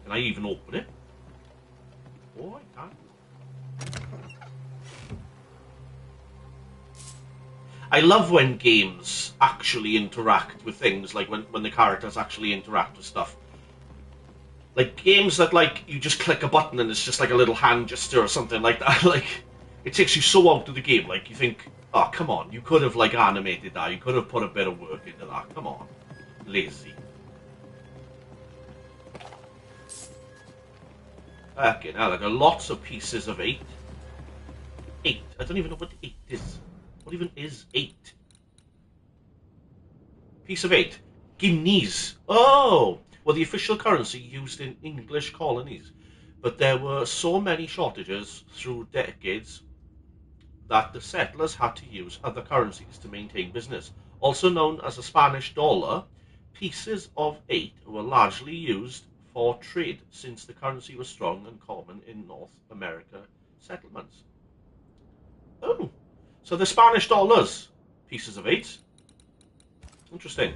Can I even open it? Oh, I can. I love when games actually interact with things, like when the characters actually interact with stuff. Like games that, like, you just click a button and it's just like a little hand gesture or something like that. Like, it takes you so out of the game. Like, you think, oh, come on, you could have, like, animated that. You could have put a bit of work into that. Come on. Lazy. Okay, now I got lots of pieces of 8. 8. I don't even know what 8 is. What even is 8? Piece of 8. Guineas. Oh! Well, the official currency used in English colonies. But there were so many shortages through decades that the settlers had to use other currencies to maintain business. Also known as a Spanish dollar, pieces of 8 were largely used for trade since the currency was strong and common in North America settlements. Oh, so the Spanish dollars, pieces of 8. Interesting.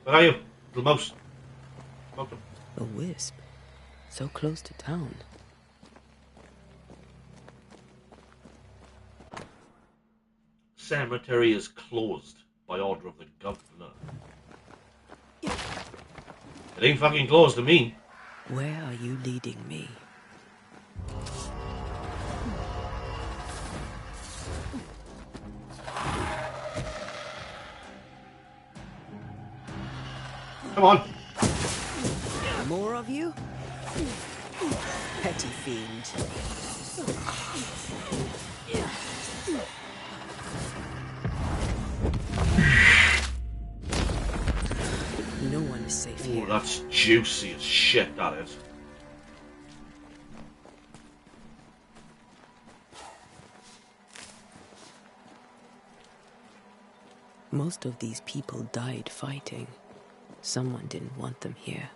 Where are you, little mouse? Welcome. A wisp? So close to town. Cemetery is closed by order of the governor. It ain't fucking closed to me. Where are you leading me? Come on. More of you? Petty fiend. No one is safe here. Oh, that's juicy as shit, that is. Most of these people died fighting. Someone didn't want them here.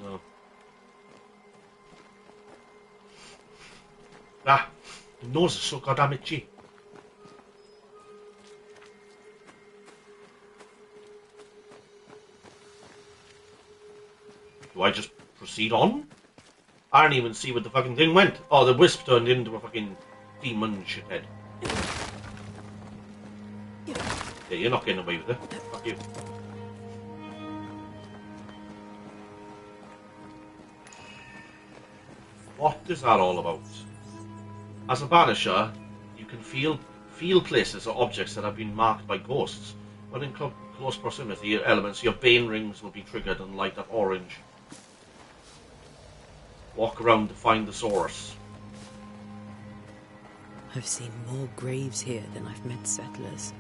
No. Ah, the nose is so goddamn itchy. Do I just proceed on? I don't even see what the fucking thing went. Oh, the wisp turned into a fucking demon shithead. Yeah, you're not getting away with it. Fuck you. What is that all about? As a banisher, you can feel places or objects that have been marked by ghosts. When in close proximity, elements, your bane rings will be triggered and light up orange. Walk around to find the source. I've seen more graves here than I've met settlers.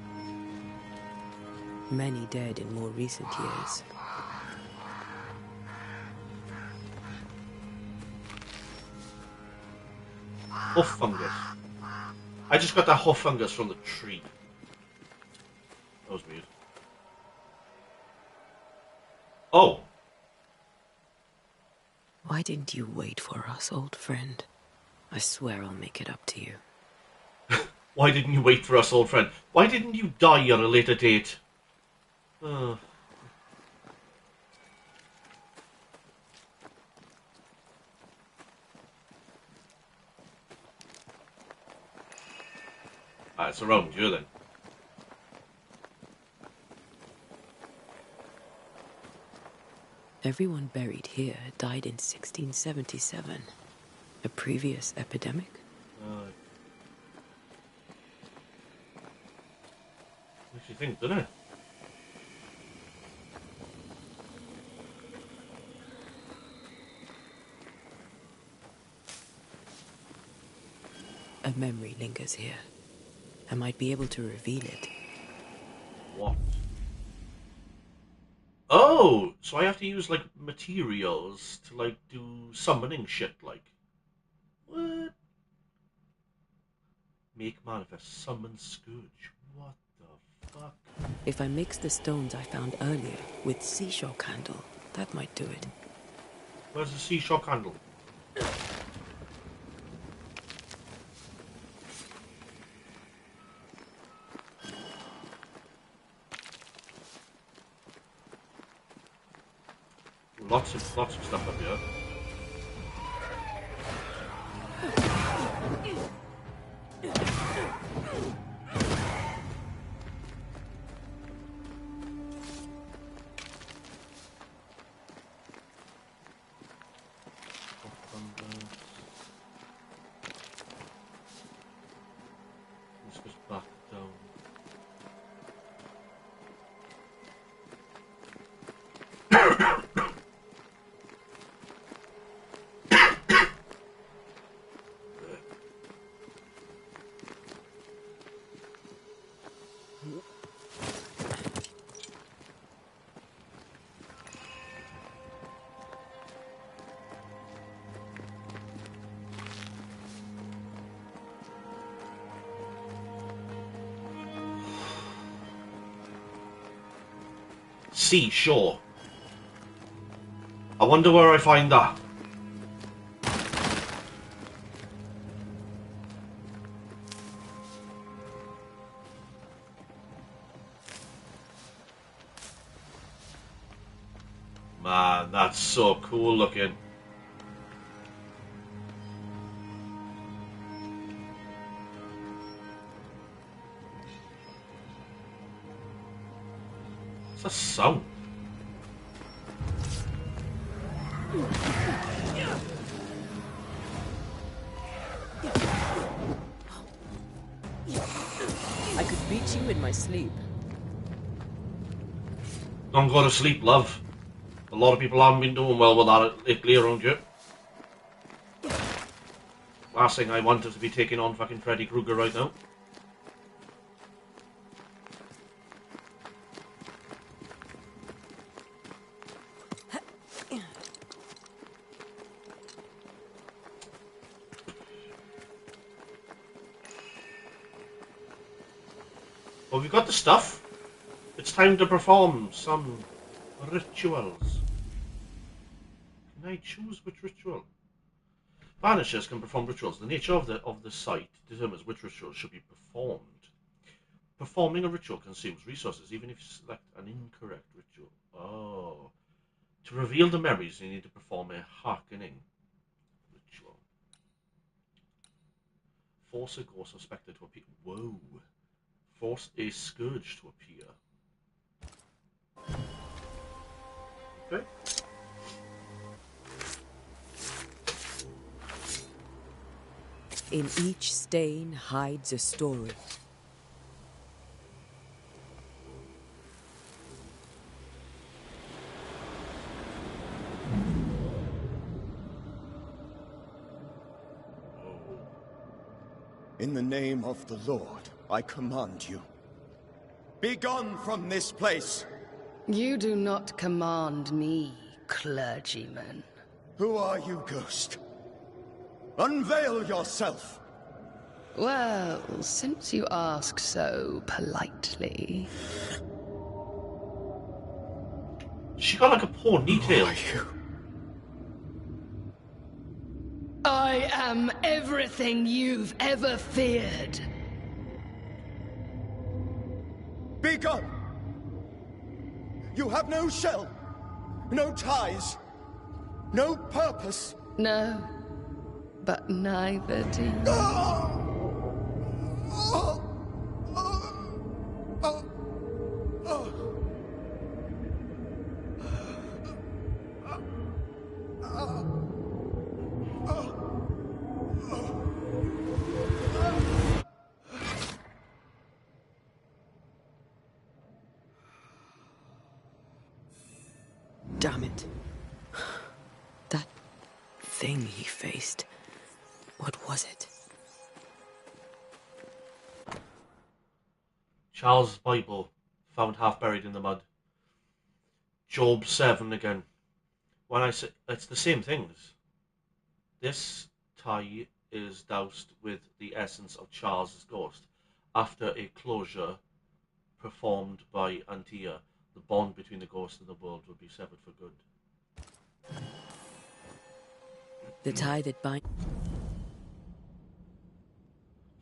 Many dead in more recent years. Hoof fungus. I just got that hoof fungus from the tree. That was weird. Oh! Why didn't you wait for us, old friend? I swear I'll make it up to you. Why didn't you wait for us, old friend? Why didn't you die at a later date? It's around here then. Everyone buried here died in 1677. A previous epidemic? Makes you think, doesn't it? A memory lingers here. I might be able to reveal it. What? Oh, so I have to use, like, materials to, like, do summoning shit, like. What? Make manifest, summon scourge. What the fuck? If I mix the stones I found earlier with seashore candle, that might do it. Where's the seashore candle? Lots of stuff up here. This goes back down. Seashore. I wonder where I find that. Man, that's so cool looking. What's that sound? I could beat you in my sleep. Don't go to sleep, love. A lot of people haven't been doing well with that lately around here. Last thing I want is to be taking on fucking Freddy Krueger right now. Well, we've got the stuff. It's time to perform some rituals. Can I choose which ritual? Banishers can perform rituals. The nature of the site determines which rituals should be performed. Performing a ritual consumes resources, even if you select an incorrect ritual. Oh. To reveal the memories, you need to perform a hearkening ritual. Force a ghost or spectre to appear. Whoa. Force a scourge to appear. Okay. In each stain hides a story. In the name of the Lord, I command you. Be gone from this place! You do not command me, clergyman. Who are you, ghost? Unveil yourself! Well, since you ask so politely... She got like a ponytail. Who are you? I am everything you've ever feared. Be gone! You have no shell, no ties, no purpose. No, but neither do you. Damn it. That thing he faced. What was it? Charles' Bible, found half buried in the mud. Job 7 again. When I say it's the same things. This tie is doused with the essence of Charles's ghost. After a closure performed by Antia, the bond between the ghost and the world will be severed for good. The tie that binds.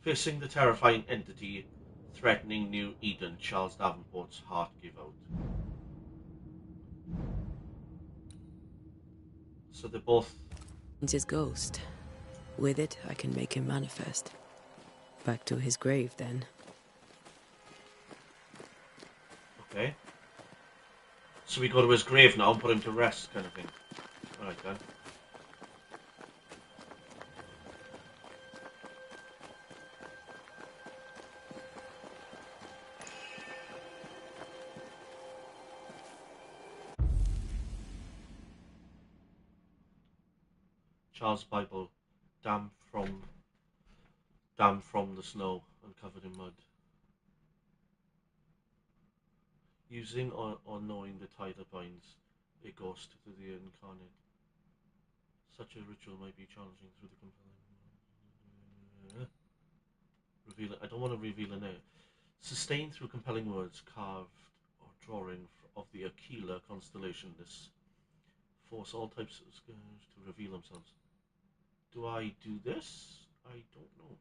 Facing the terrifying entity threatening New Eden, Charles Davenport's heart gave out. So they're both... his ghost. With it, I can make him manifest. Back to his grave, then. Okay. So we go to his grave now and put him to rest, kind of thing. Alright then. Charles' Bible, damp from the snow and covered in mud. Using or knowing the tie that binds a ghost to the incarnate. Such a ritual might be challenging through the compelling... Reveal it. I don't want to reveal it now. Sustained through compelling words, carved or drawing of the Aquila constellation. This force all types of scourge to reveal themselves. Do I do this? I don't know.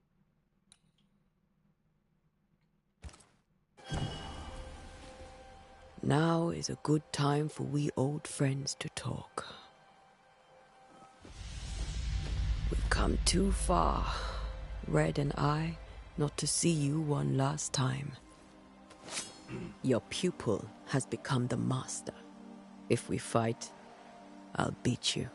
Now is a good time for we old friends to talk. We've come too far, Red and I, not to see you one last time. Your pupil has become the master. If we fight, I'll beat you.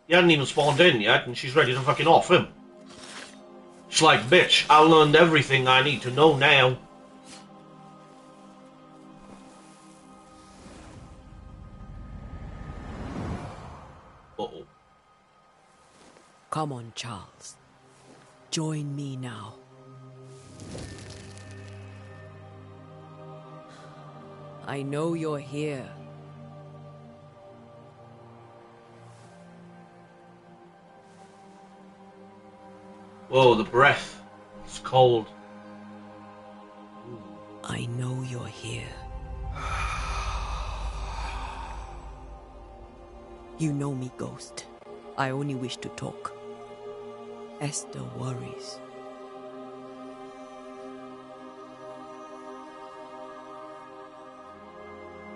He hadn't even spawned in yet, and she's ready to fucking off him. She's like, bitch, I learned everything I need to know now. Uh-oh. Come on, Charles. Join me now. I know you're here. Whoa, the breath. It's cold. I know you're here. You know me, Ghost. I only wish to talk. Esther worries.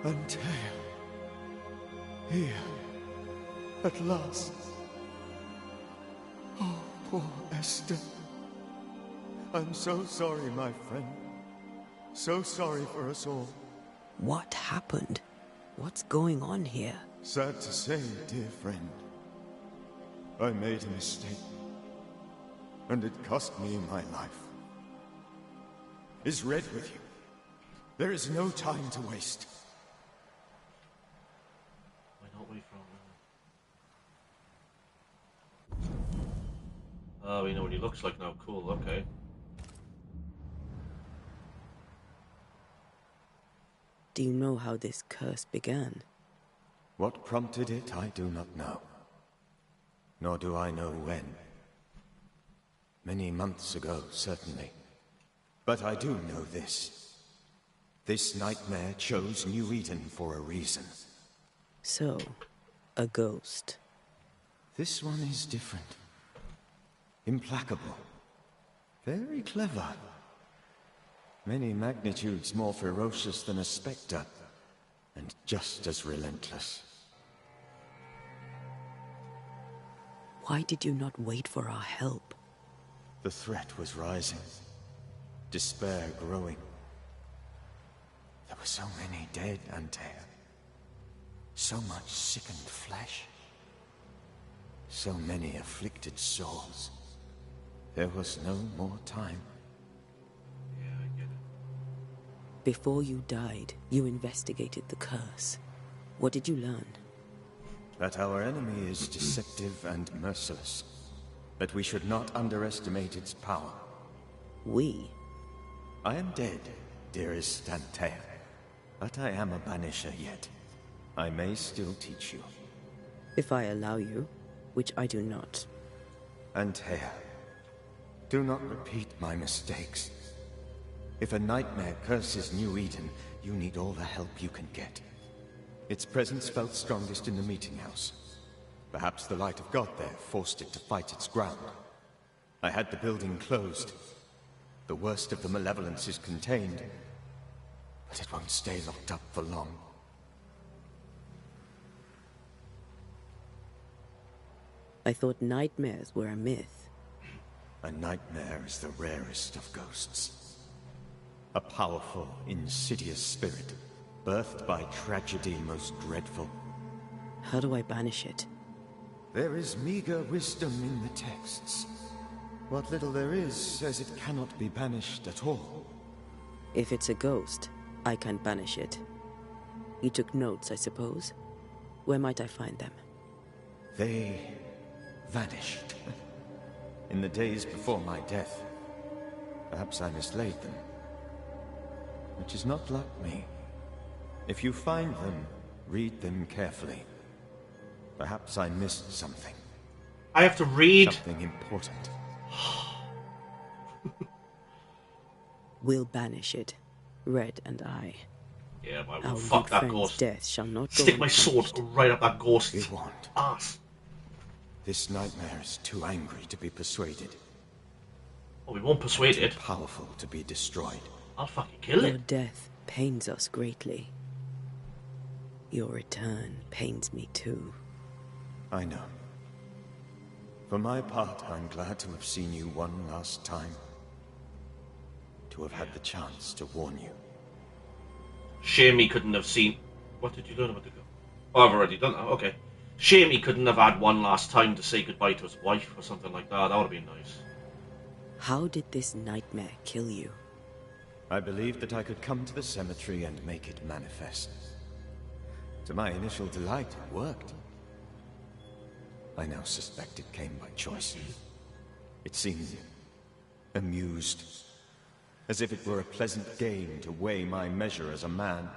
Antea. Here. At last. Oh, poor Esther. I'm so sorry, my friend. So sorry for us all. What happened? What's going on here? Sad to say, dear friend. I made a mistake. And it cost me my life. Is Red with you? There is no time to waste. Why not wait for him? Oh, we know what he looks like now. Cool, okay. Do you know how this curse began? What prompted it, I do not know. Nor do I know when. Many months ago, certainly. But I do know this. This nightmare chose New Eden for a reason. So, a ghost. This one is different. Implacable. Very clever. Many magnitudes more ferocious than a spectre, and just as relentless. Why did you not wait for our help? The threat was rising. Despair growing. There were so many dead, Antea. So much sickened flesh. So many afflicted souls. There was no more time. Yeah, I get Before you died, you investigated the curse. What did you learn? That our enemy is deceptive and merciless. But we should not underestimate its power. We? I am dead, dearest Antea. But I am a Banisher yet. I may still teach you. If I allow you, which I do not. Antea, do not repeat my mistakes. If a nightmare curses New Eden, you need all the help you can get. Its presence felt strongest in the meeting house. Perhaps the light of God there forced it to fight its ground. I had the building closed. The worst of the malevolence is contained, but it won't stay locked up for long. I thought nightmares were a myth. A nightmare is the rarest of ghosts. A powerful, insidious spirit, birthed by tragedy most dreadful. How do I banish it? There is meager wisdom in the texts. What little there is says it cannot be banished at all. If it's a ghost, I can't banish it. You took notes, I suppose? Where might I find them? They vanished. In the days before my death. Perhaps I mislaid them. Which is not like me. If you find them, read them carefully. Perhaps I missed something. I have to read something important. We'll banish it, Red and I. Yeah, but Our fuck good that friend's ghost. death shall not go Stick my sword right up that ghost's It won't. ass. This nightmare is too angry to be persuaded. Oh, we won't persuade it. Too powerful to be destroyed. I'll fucking kill Your it. death pains us greatly. Your return pains me too. I know. For my part, I'm glad to have seen you one last time. To have had the chance to warn you. Shame he couldn't have seen... What did you learn about the girl? Oh, I've already done that, okay. Shame he couldn't have had one last time to say goodbye to his wife or something like that. That would have been nice. How did this nightmare kill you? I believed that I could come to the cemetery and make it manifest. To my initial delight, it worked. I now suspect it came by choice. It seemed amused, as if it were a pleasant game to weigh my measure as a man.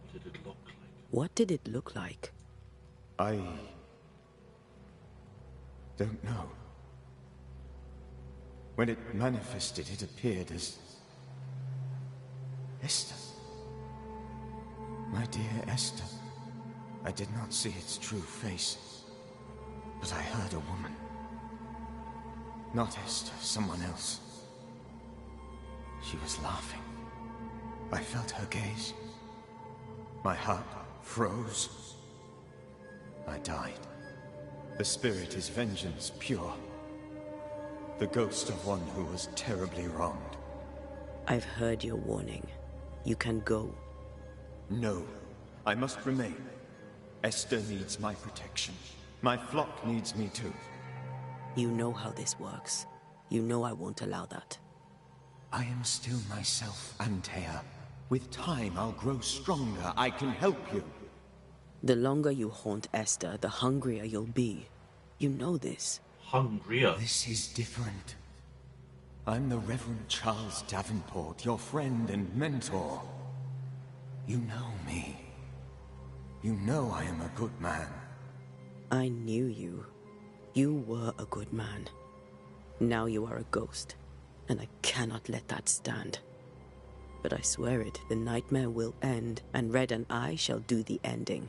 What did it look like? What did it look like? I don't know. When it manifested, it appeared as Esther. My dear Esther. I did not see its true face, but I heard a woman. Not Esther, someone else. She was laughing. I felt her gaze. My heart froze. I died. The spirit is vengeance pure. The ghost of one who was terribly wronged. I've heard your warning. You can go. No, I must remain. Esther needs my protection. My flock needs me too. You know how this works. You know I won't allow that. I am still myself, Antea. With time, I'll grow stronger. I can help you. The longer you haunt Esther, the hungrier you'll be. You know this. Hungrier? This is different. I'm the Reverend Charles Davenport, your friend and mentor. You know me. You know I am a good man. I knew you. You were a good man. Now you are a ghost, and I cannot let that stand. But I swear it, the nightmare will end, and Red and I shall do the ending.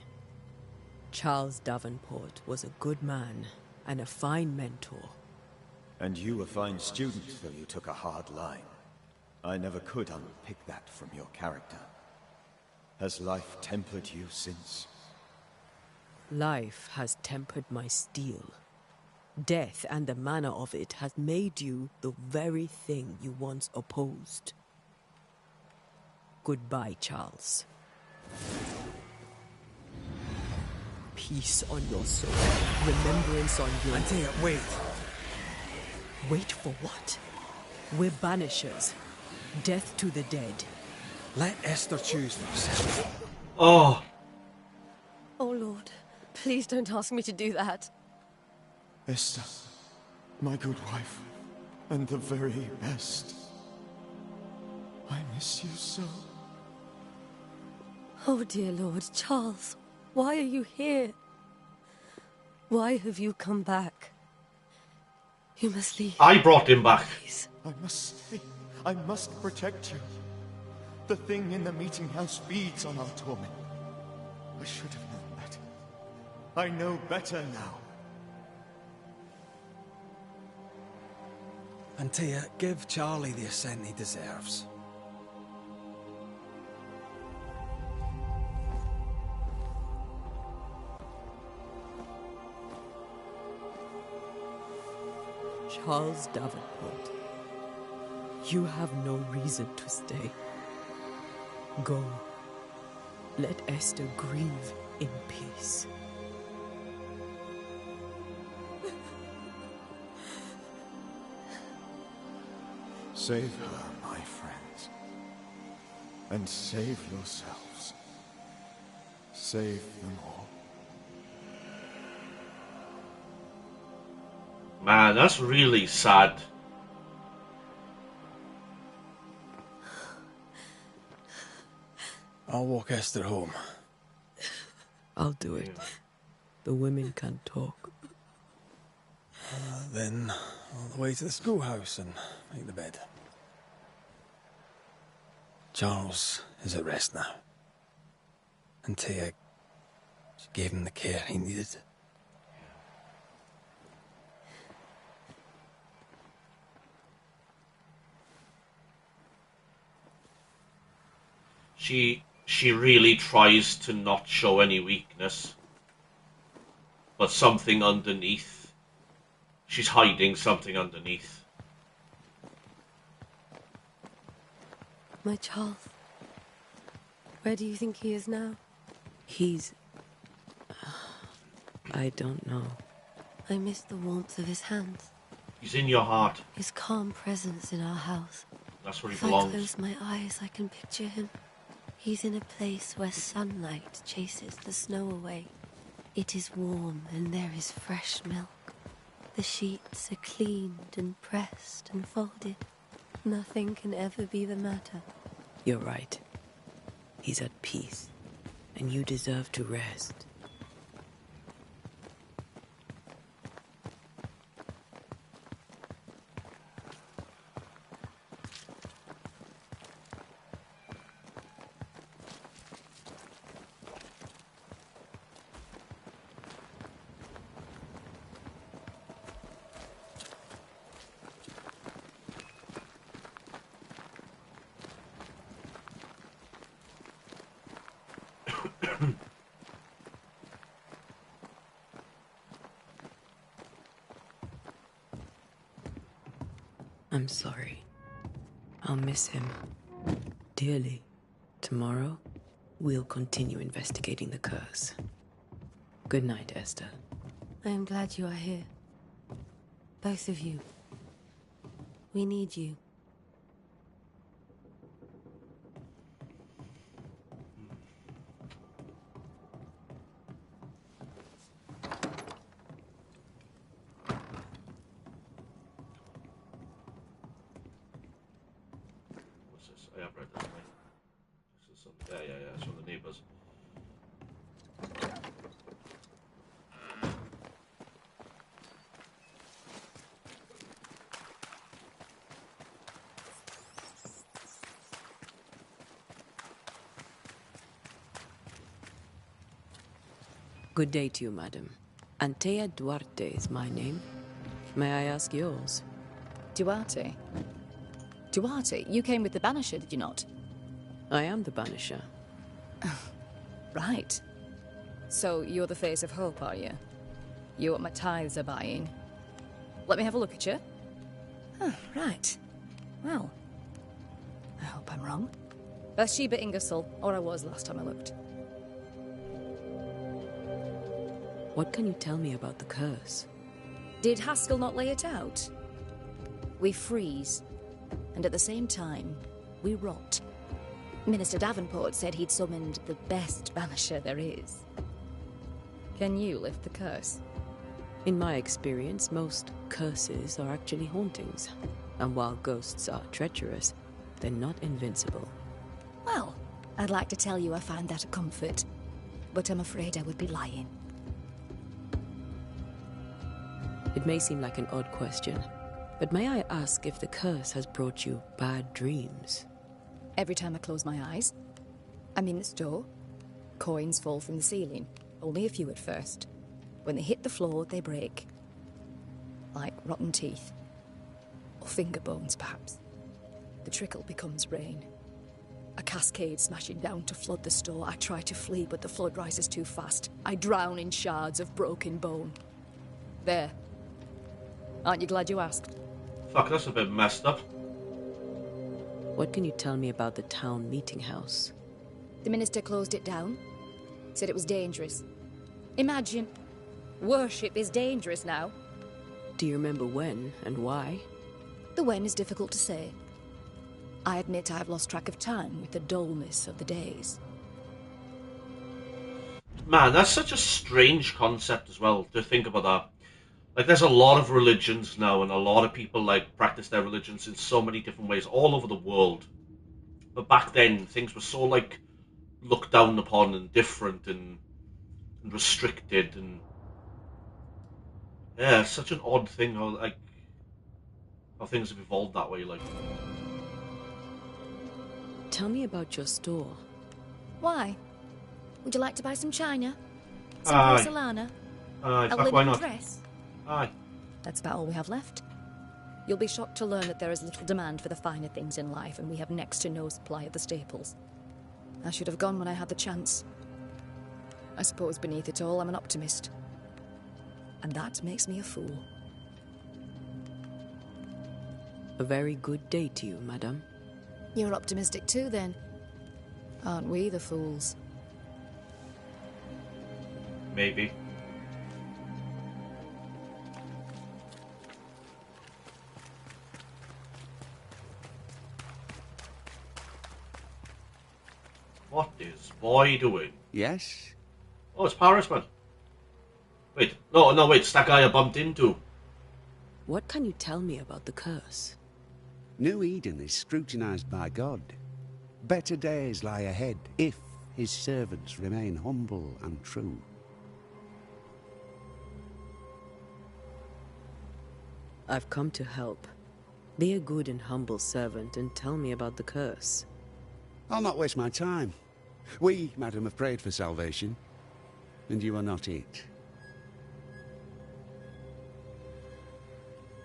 Charles Davenport was a good man, and a fine mentor. And you a fine student, though you took a hard line. I never could unpick that from your character. Has life tempered you since? Life has tempered my steel. Death and the manner of it has made you the very thing you once opposed. Goodbye, Charles. Peace on your soul. Remembrance on your... Antea, wait! Wait for what? We're Banishers. Death to the dead. Let Esther choose for herself. Oh. Oh, Lord. Please don't ask me to do that. Esther, my good wife, and the very best. I miss you so. Oh, dear Lord. Charles, why are you here? Why have you come back? You must leave. I brought him back. Please. I must stay. I must protect you. The thing in the meeting house feeds on our torment. I should have known better. I know better now. Antea, give Charlie the ascent he deserves. Charles Davenport, you have no reason to stay. Go. Let Esther grieve in peace. Save her, my friends. And save yourselves. Save them all. Man, that's really sad. I'll walk Esther home. I'll do it. The women can't talk. Then all the way to the schoolhouse and make the bed. Charles is at rest now. Antea, she gave him the care he needed. She really tries to not show any weakness. But something underneath. She's hiding something underneath. My Charles. Where do you think he is now? He's... I don't know. I miss the warmth of his hands. He's in your heart. His calm presence in our house. That's where he If I belongs. close my eyes, I can picture him. He's in a place where sunlight chases the snow away. It is warm and there is fresh milk. The sheets are cleaned and pressed and folded. Nothing can ever be the matter. You're right. He's at peace, and you deserve to rest. I'm sorry. I'll miss him dearly. Tomorrow, we'll continue investigating the curse. Good night, Esther. I am glad you are here. Both of you. We need you. What's this? I have read this, right? This is something. Yeah. It's from the neighbours. Good day to you, madam. Antea Duarte is my name. May I ask yours? Duarte? Duarte, you came with the Banisher, did you not? I am the Banisher. Right. So you're the face of hope, are you? You're what my tithes are buying. Let me have a look at you. Oh, right. Well, I hope I'm wrong. Bathsheba Ingersoll, or I was last time I looked. What can you tell me about the curse? Did Haskell not lay it out? We freeze, and at the same time, we rot. Minister Davenport said he'd summoned the best banisher there is. Can you lift the curse? In my experience, most curses are actually hauntings. And while ghosts are treacherous, they're not invincible. Well, I'd like to tell you I find that a comfort, but I'm afraid I would be lying. It may seem like an odd question, but may I ask if the curse has brought you bad dreams? Every time I close my eyes, I'm in the store. Coins fall from the ceiling, only a few at first. When they hit the floor, they break. Like rotten teeth. Or finger bones, perhaps. The trickle becomes rain. A cascade smashing down to flood the store. I try to flee, but the flood rises too fast. I drown in shards of broken bone. There. Aren't you glad you asked? Fuck, that's a bit messed up. What can you tell me about the town meeting house? The minister closed it down. Said it was dangerous. Imagine. Worship is dangerous now. Do you remember when and why? The when is difficult to say. I admit I've lost track of time with the dullness of the days. Man, that's such a strange concept as well, to think about that. Like, there's a lot of religions now, and a lot of people, like, practice their religions in so many different ways all over the world. But back then, things were so, like, looked down upon and different and restricted, and yeah, it's such an odd thing how, like, how things have evolved that way, like. Tell me about your store. Why? Would you like to buy some china? Some Aye. porcelana? Aye, A fuck, why linen not? dress? Aye. That's about all we have left. You'll be shocked to learn that there is little demand for the finer things in life, and we have next to no supply of the staples. I should have gone when I had the chance. I suppose beneath it all, I'm an optimist. And that makes me a fool. A very good day to you, madam. You're optimistic too, then. Aren't we the fools? Maybe. What is boy doing? Yes? Oh, it's Paris, man. Wait, no, wait, it's that guy I bumped into. What can you tell me about the curse? New Eden is scrutinized by God. Better days lie ahead if his servants remain humble and true. I've come to help. Be a good and humble servant and tell me about the curse. I'll not waste my time. We, madam, have prayed for salvation, and you are not it.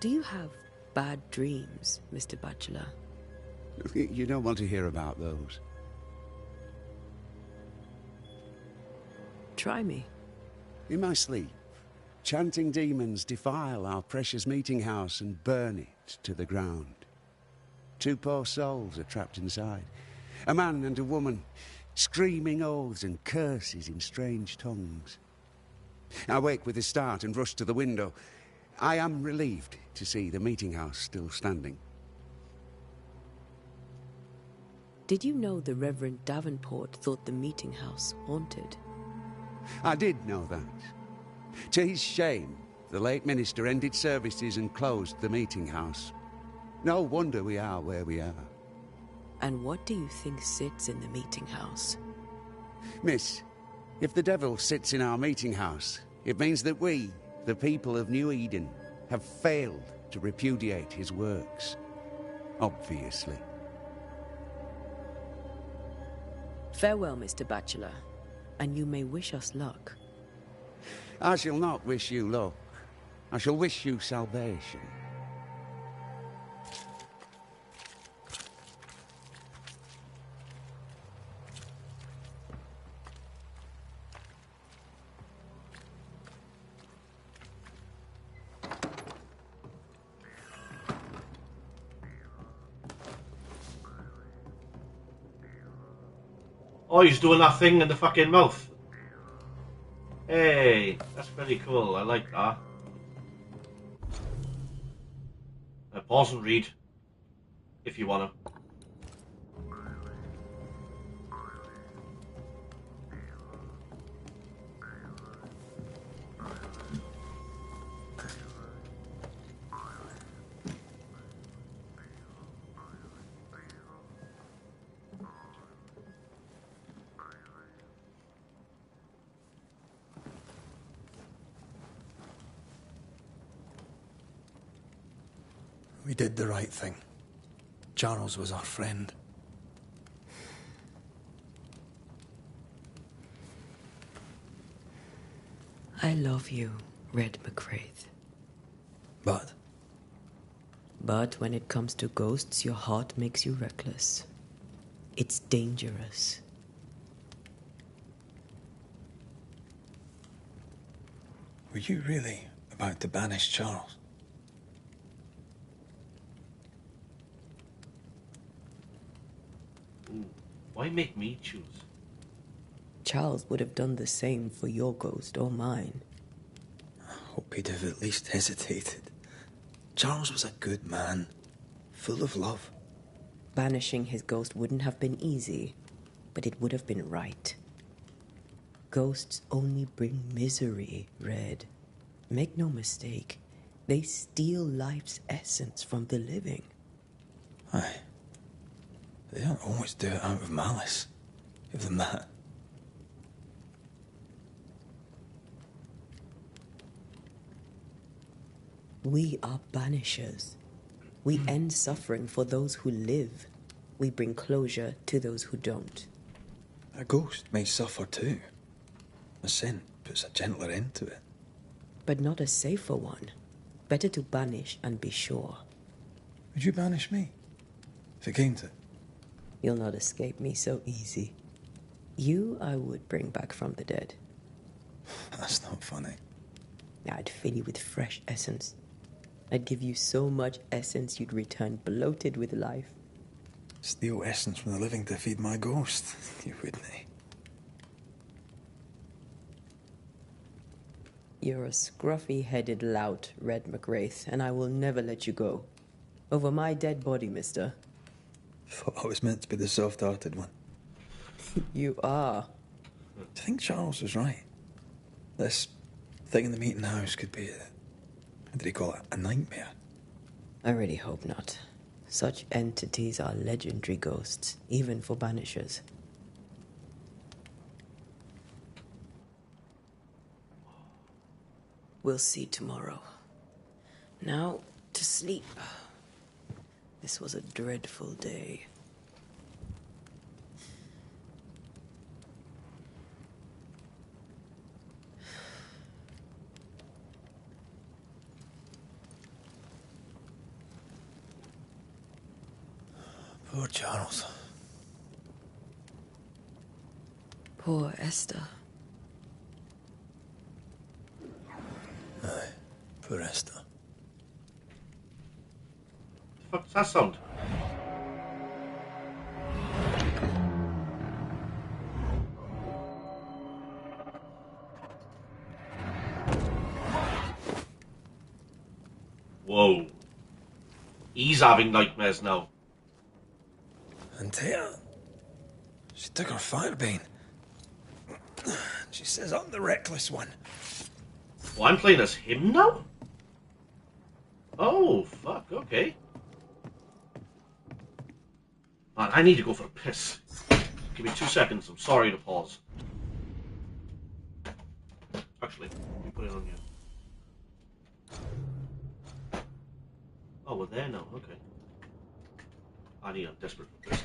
Do you have bad dreams, Mr. Bachelor? You don't want to hear about those. Try me. In my sleep, chanting demons defile our precious meeting house and burn it to the ground. 2 poor souls are trapped inside. A man and a woman, screaming oaths and curses in strange tongues. I wake with a start and rush to the window. I am relieved to see the meeting house still standing. Did you know the Reverend Davenport thought the meeting house haunted? I did know that. To his shame, the late minister ended services and closed the meeting house. No wonder we are where we are. And what do you think sits in the meeting house? Miss, if the devil sits in our meeting house, it means that we, the people of New Eden, have failed to repudiate his works. Obviously. Farewell, Mr. Bachelor, and you may wish us luck. I shall not wish you luck. I shall wish you salvation. Oh, he's doing that thing in the fucking mouth. Hey, that's pretty cool. I like that. pause and read if you wanna. We did the right thing. Charles was our friend. I love you, Red McCraith. But? But when it comes to ghosts, your heart makes you reckless. It's dangerous. Were you really about to banish Charles? Ooh, why make me choose? Charles would have done the same for your ghost or mine. I hope he'd have at least hesitated. Charles was a good man, full of love. Banishing his ghost wouldn't have been easy, but it would have been right. Ghosts only bring misery, Red. Make no mistake, they steal life's essence from the living. Aye. They don't always do it out of malice. Give them that. We are banishers. We end suffering for those who live. We bring closure to those who don't. A ghost may suffer too. A sin puts a gentler end to it. But not a safer one. Better to banish and be sure. Would you banish me? If it came to it? You'll not escape me so easy. You I would bring back from the dead. That's not funny. I'd fill you with fresh essence. I'd give you so much essence you'd return bloated with life. Steal essence from the living to feed my ghost. You wouldn't, eh? You're a scruffy-headed lout, Red McWraith, and I will never let you go. Over my dead body, mister. Thought I was meant to be the soft-hearted one. You are. Do you think Charles was right? This thing in the meeting house could be what did he call it? A nightmare? I really hope not. Such entities are legendary ghosts, even for banishers. We'll see tomorrow. Now, to sleep. This was a dreadful day. Poor Charles. Poor Esther. Aye, poor Esther. The fuck's that sound? Whoa. He's having nightmares now. And Taya, she took her firebane. She says I'm the reckless one. Oh, I'm playing as him now? Oh, fuck, okay. Man, I need to go for a piss. Give me 2 seconds, I'm sorry to pause. Actually, let me put it on you. Oh, we're there now, okay. I'm desperate for this.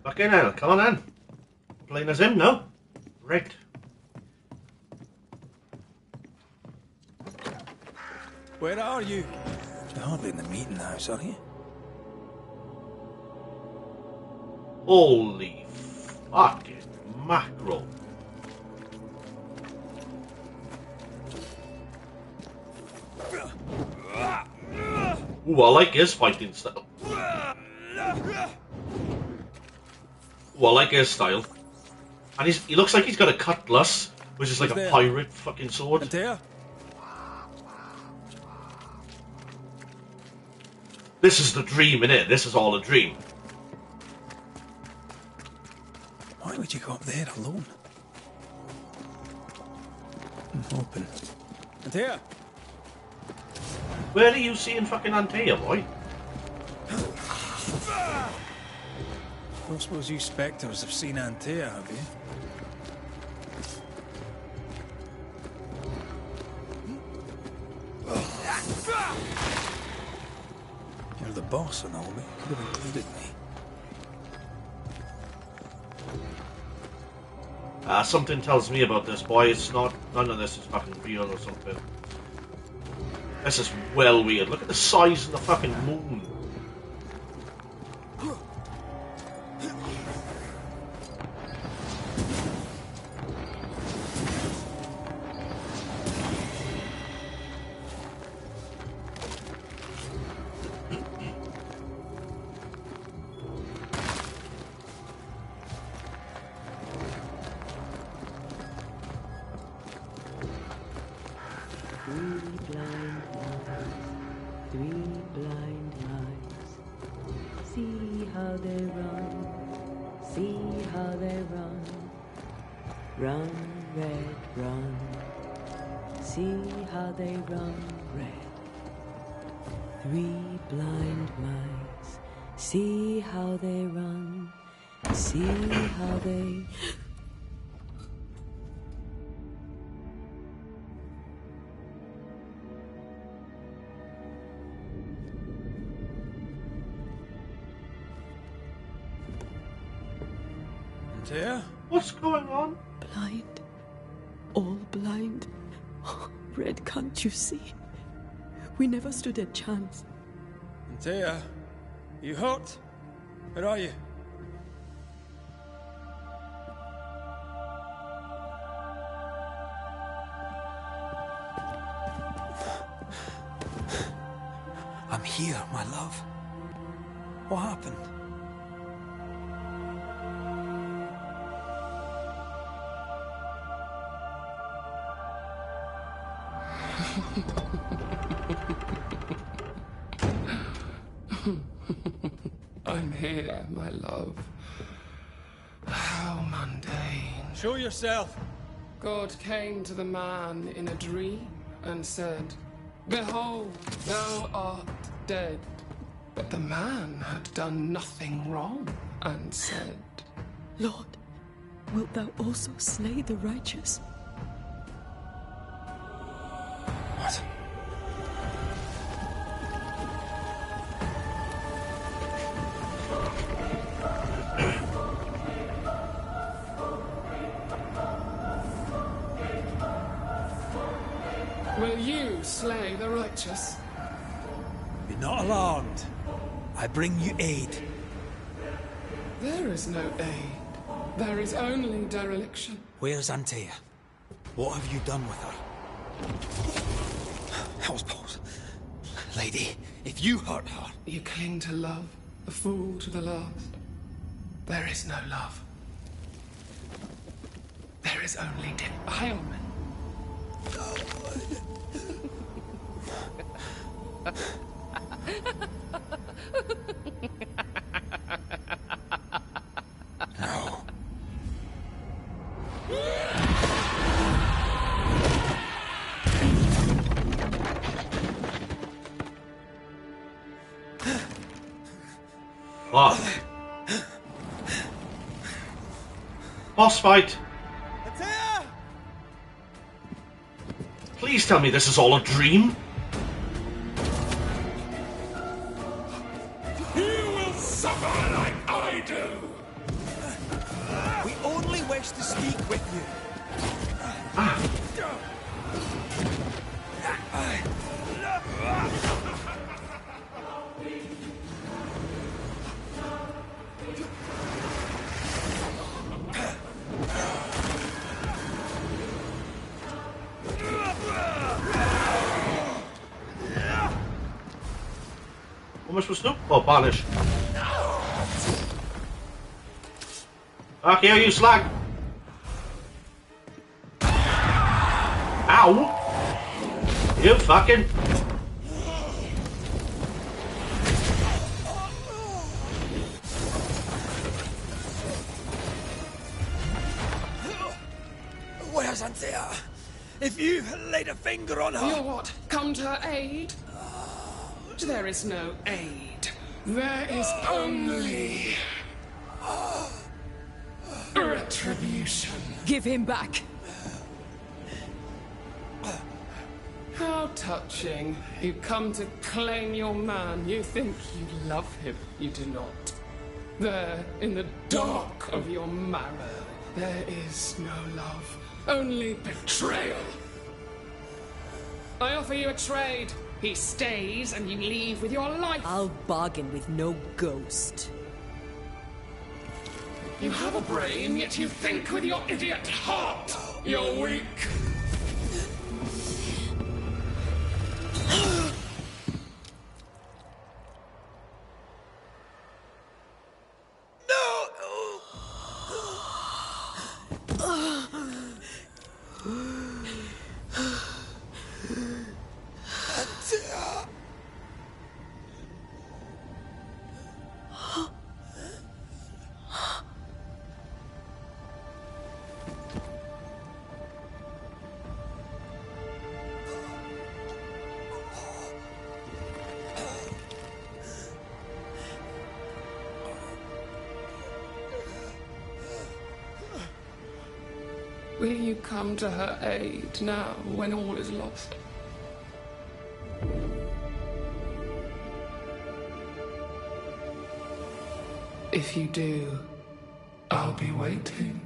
Fucking hell, come on then. Playing as him now. Right. Where are you? You're hardly in the meeting house, are you? Holy fucking mackerel. Ooh, I like his fighting style. Ooh, I like his style. And he looks like he's got a cutlass, which is like a pirate fucking sword. This is the dream, innit? This is all a dream. Why would you go up there alone? Open. Antea! Where are you seeing fucking Antea, boy? I don't suppose you spectres have seen Antea, have you? You're the boss and all, but you could have included me. Something tells me about this, boy. It's not... None of this is fucking real or something. This is well weird. Look at the size of the fucking moon. See how they run, see how they... Antea? What's going on? Blind. All blind. Red, can't you see? We never stood a chance. Antea? You hurt? Where are you? I'm here, my love. What happened? I'm here, my love. How mundane. Show yourself. God came to the man in a dream and said, "Behold, thou art dead." But the man had done nothing wrong and said, Lord, wilt thou also slay the righteous? What? "Will you slay the righteous?" Be not alarmed. I bring you aid. There is no aid. There is only dereliction. Where's Antea? What have you done with her? Hellsballs. Lady, if you hurt her... You cling to love, a fool to the last. There is no love. There is only defilement. No. Fuck. Boss fight. Please tell me this is all a dream. You will suffer like I do. We only wish to speak with you. What am I supposed to do? Oh, banish. Okay, you slag. Ow! You fucking... Where's Anthea? If you laid a finger on her... You're what? Come to her aid? There is no aid. There is only... retribution. Give him back. How touching. You come to claim your man. You think you love him. You do not. There, in the dark of your marrow, there is no love. Only betrayal. I offer you a trade. He stays and you leave with your life. I'll bargain with no ghost. You have a brain, yet you think with your idiot heart. You're weak. Will you come to her aid now, when all is lost? If you do, I'll be waiting.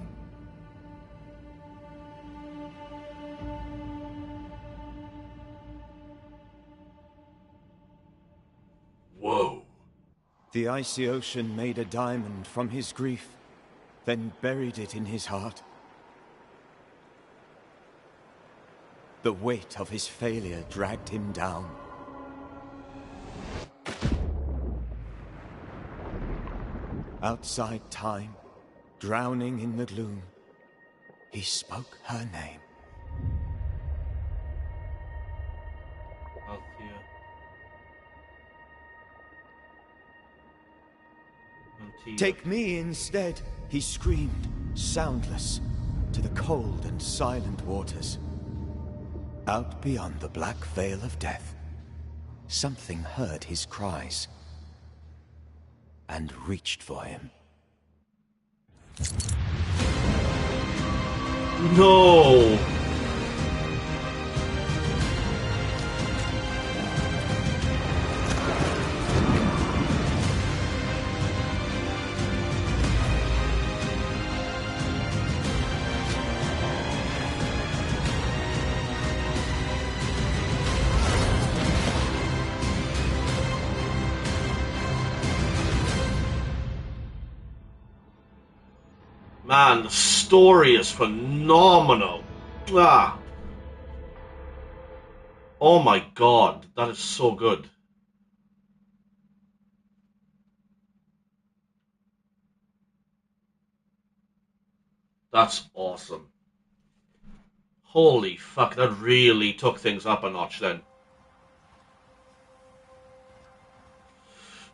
Whoa. The icy ocean made a diamond from his grief, then buried it in his heart. The weight of his failure dragged him down. Outside time, drowning in the gloom, he spoke her name. Althea. Antea. Take me instead, he screamed, soundless, to the cold and silent waters. Out beyond the black veil of death, something heard his cries and reached for him. No! Man, the story is phenomenal. Ah. Oh my god, that is so good. That's awesome. Holy fuck, that really took things up a notch then.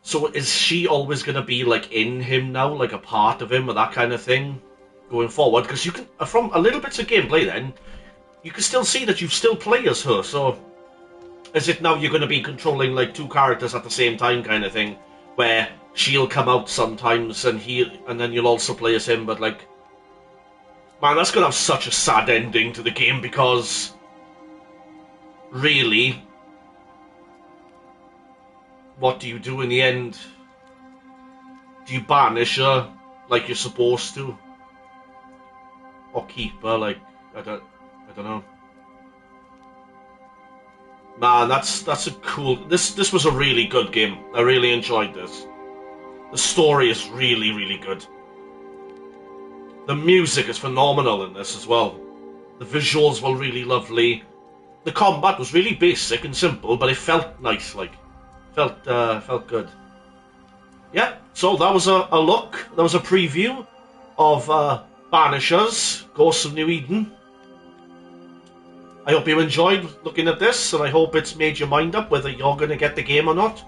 So is she always going to be, like, in him now? Like, a part of him or that kind of thing? Going forward? Because you can, from a little bits of gameplay then, you can still see that you still play as her, so... Is it now you're going to be controlling, like, two characters at the same time kind of thing? Where she'll come out sometimes and then you'll also play as him, but, like... Man, that's going to have such a sad ending to the game because, really, what do you do in the end? Do you banish her like you're supposed to? Or keep her like, I don't know. Man, that's a cool... This was a really good game. I really enjoyed this. The story is really, really good. The music is phenomenal in this as well. The visuals were really lovely. The combat was really basic and simple, but it felt nice, like. Felt good. Yeah, so that was a look. That was a preview of Banishers, Ghosts of New Eden. I hope you enjoyed looking at this, and I hope it's made your mind up whether you're going to get the game or not.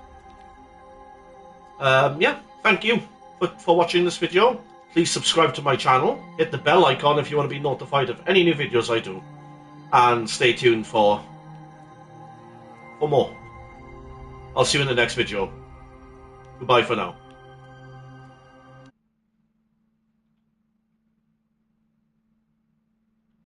Yeah, thank you for watching this video. Please subscribe to my channel, hit the bell icon if you want to be notified of any new videos I do, and stay tuned for more. I'll see you in the next video. Goodbye for now.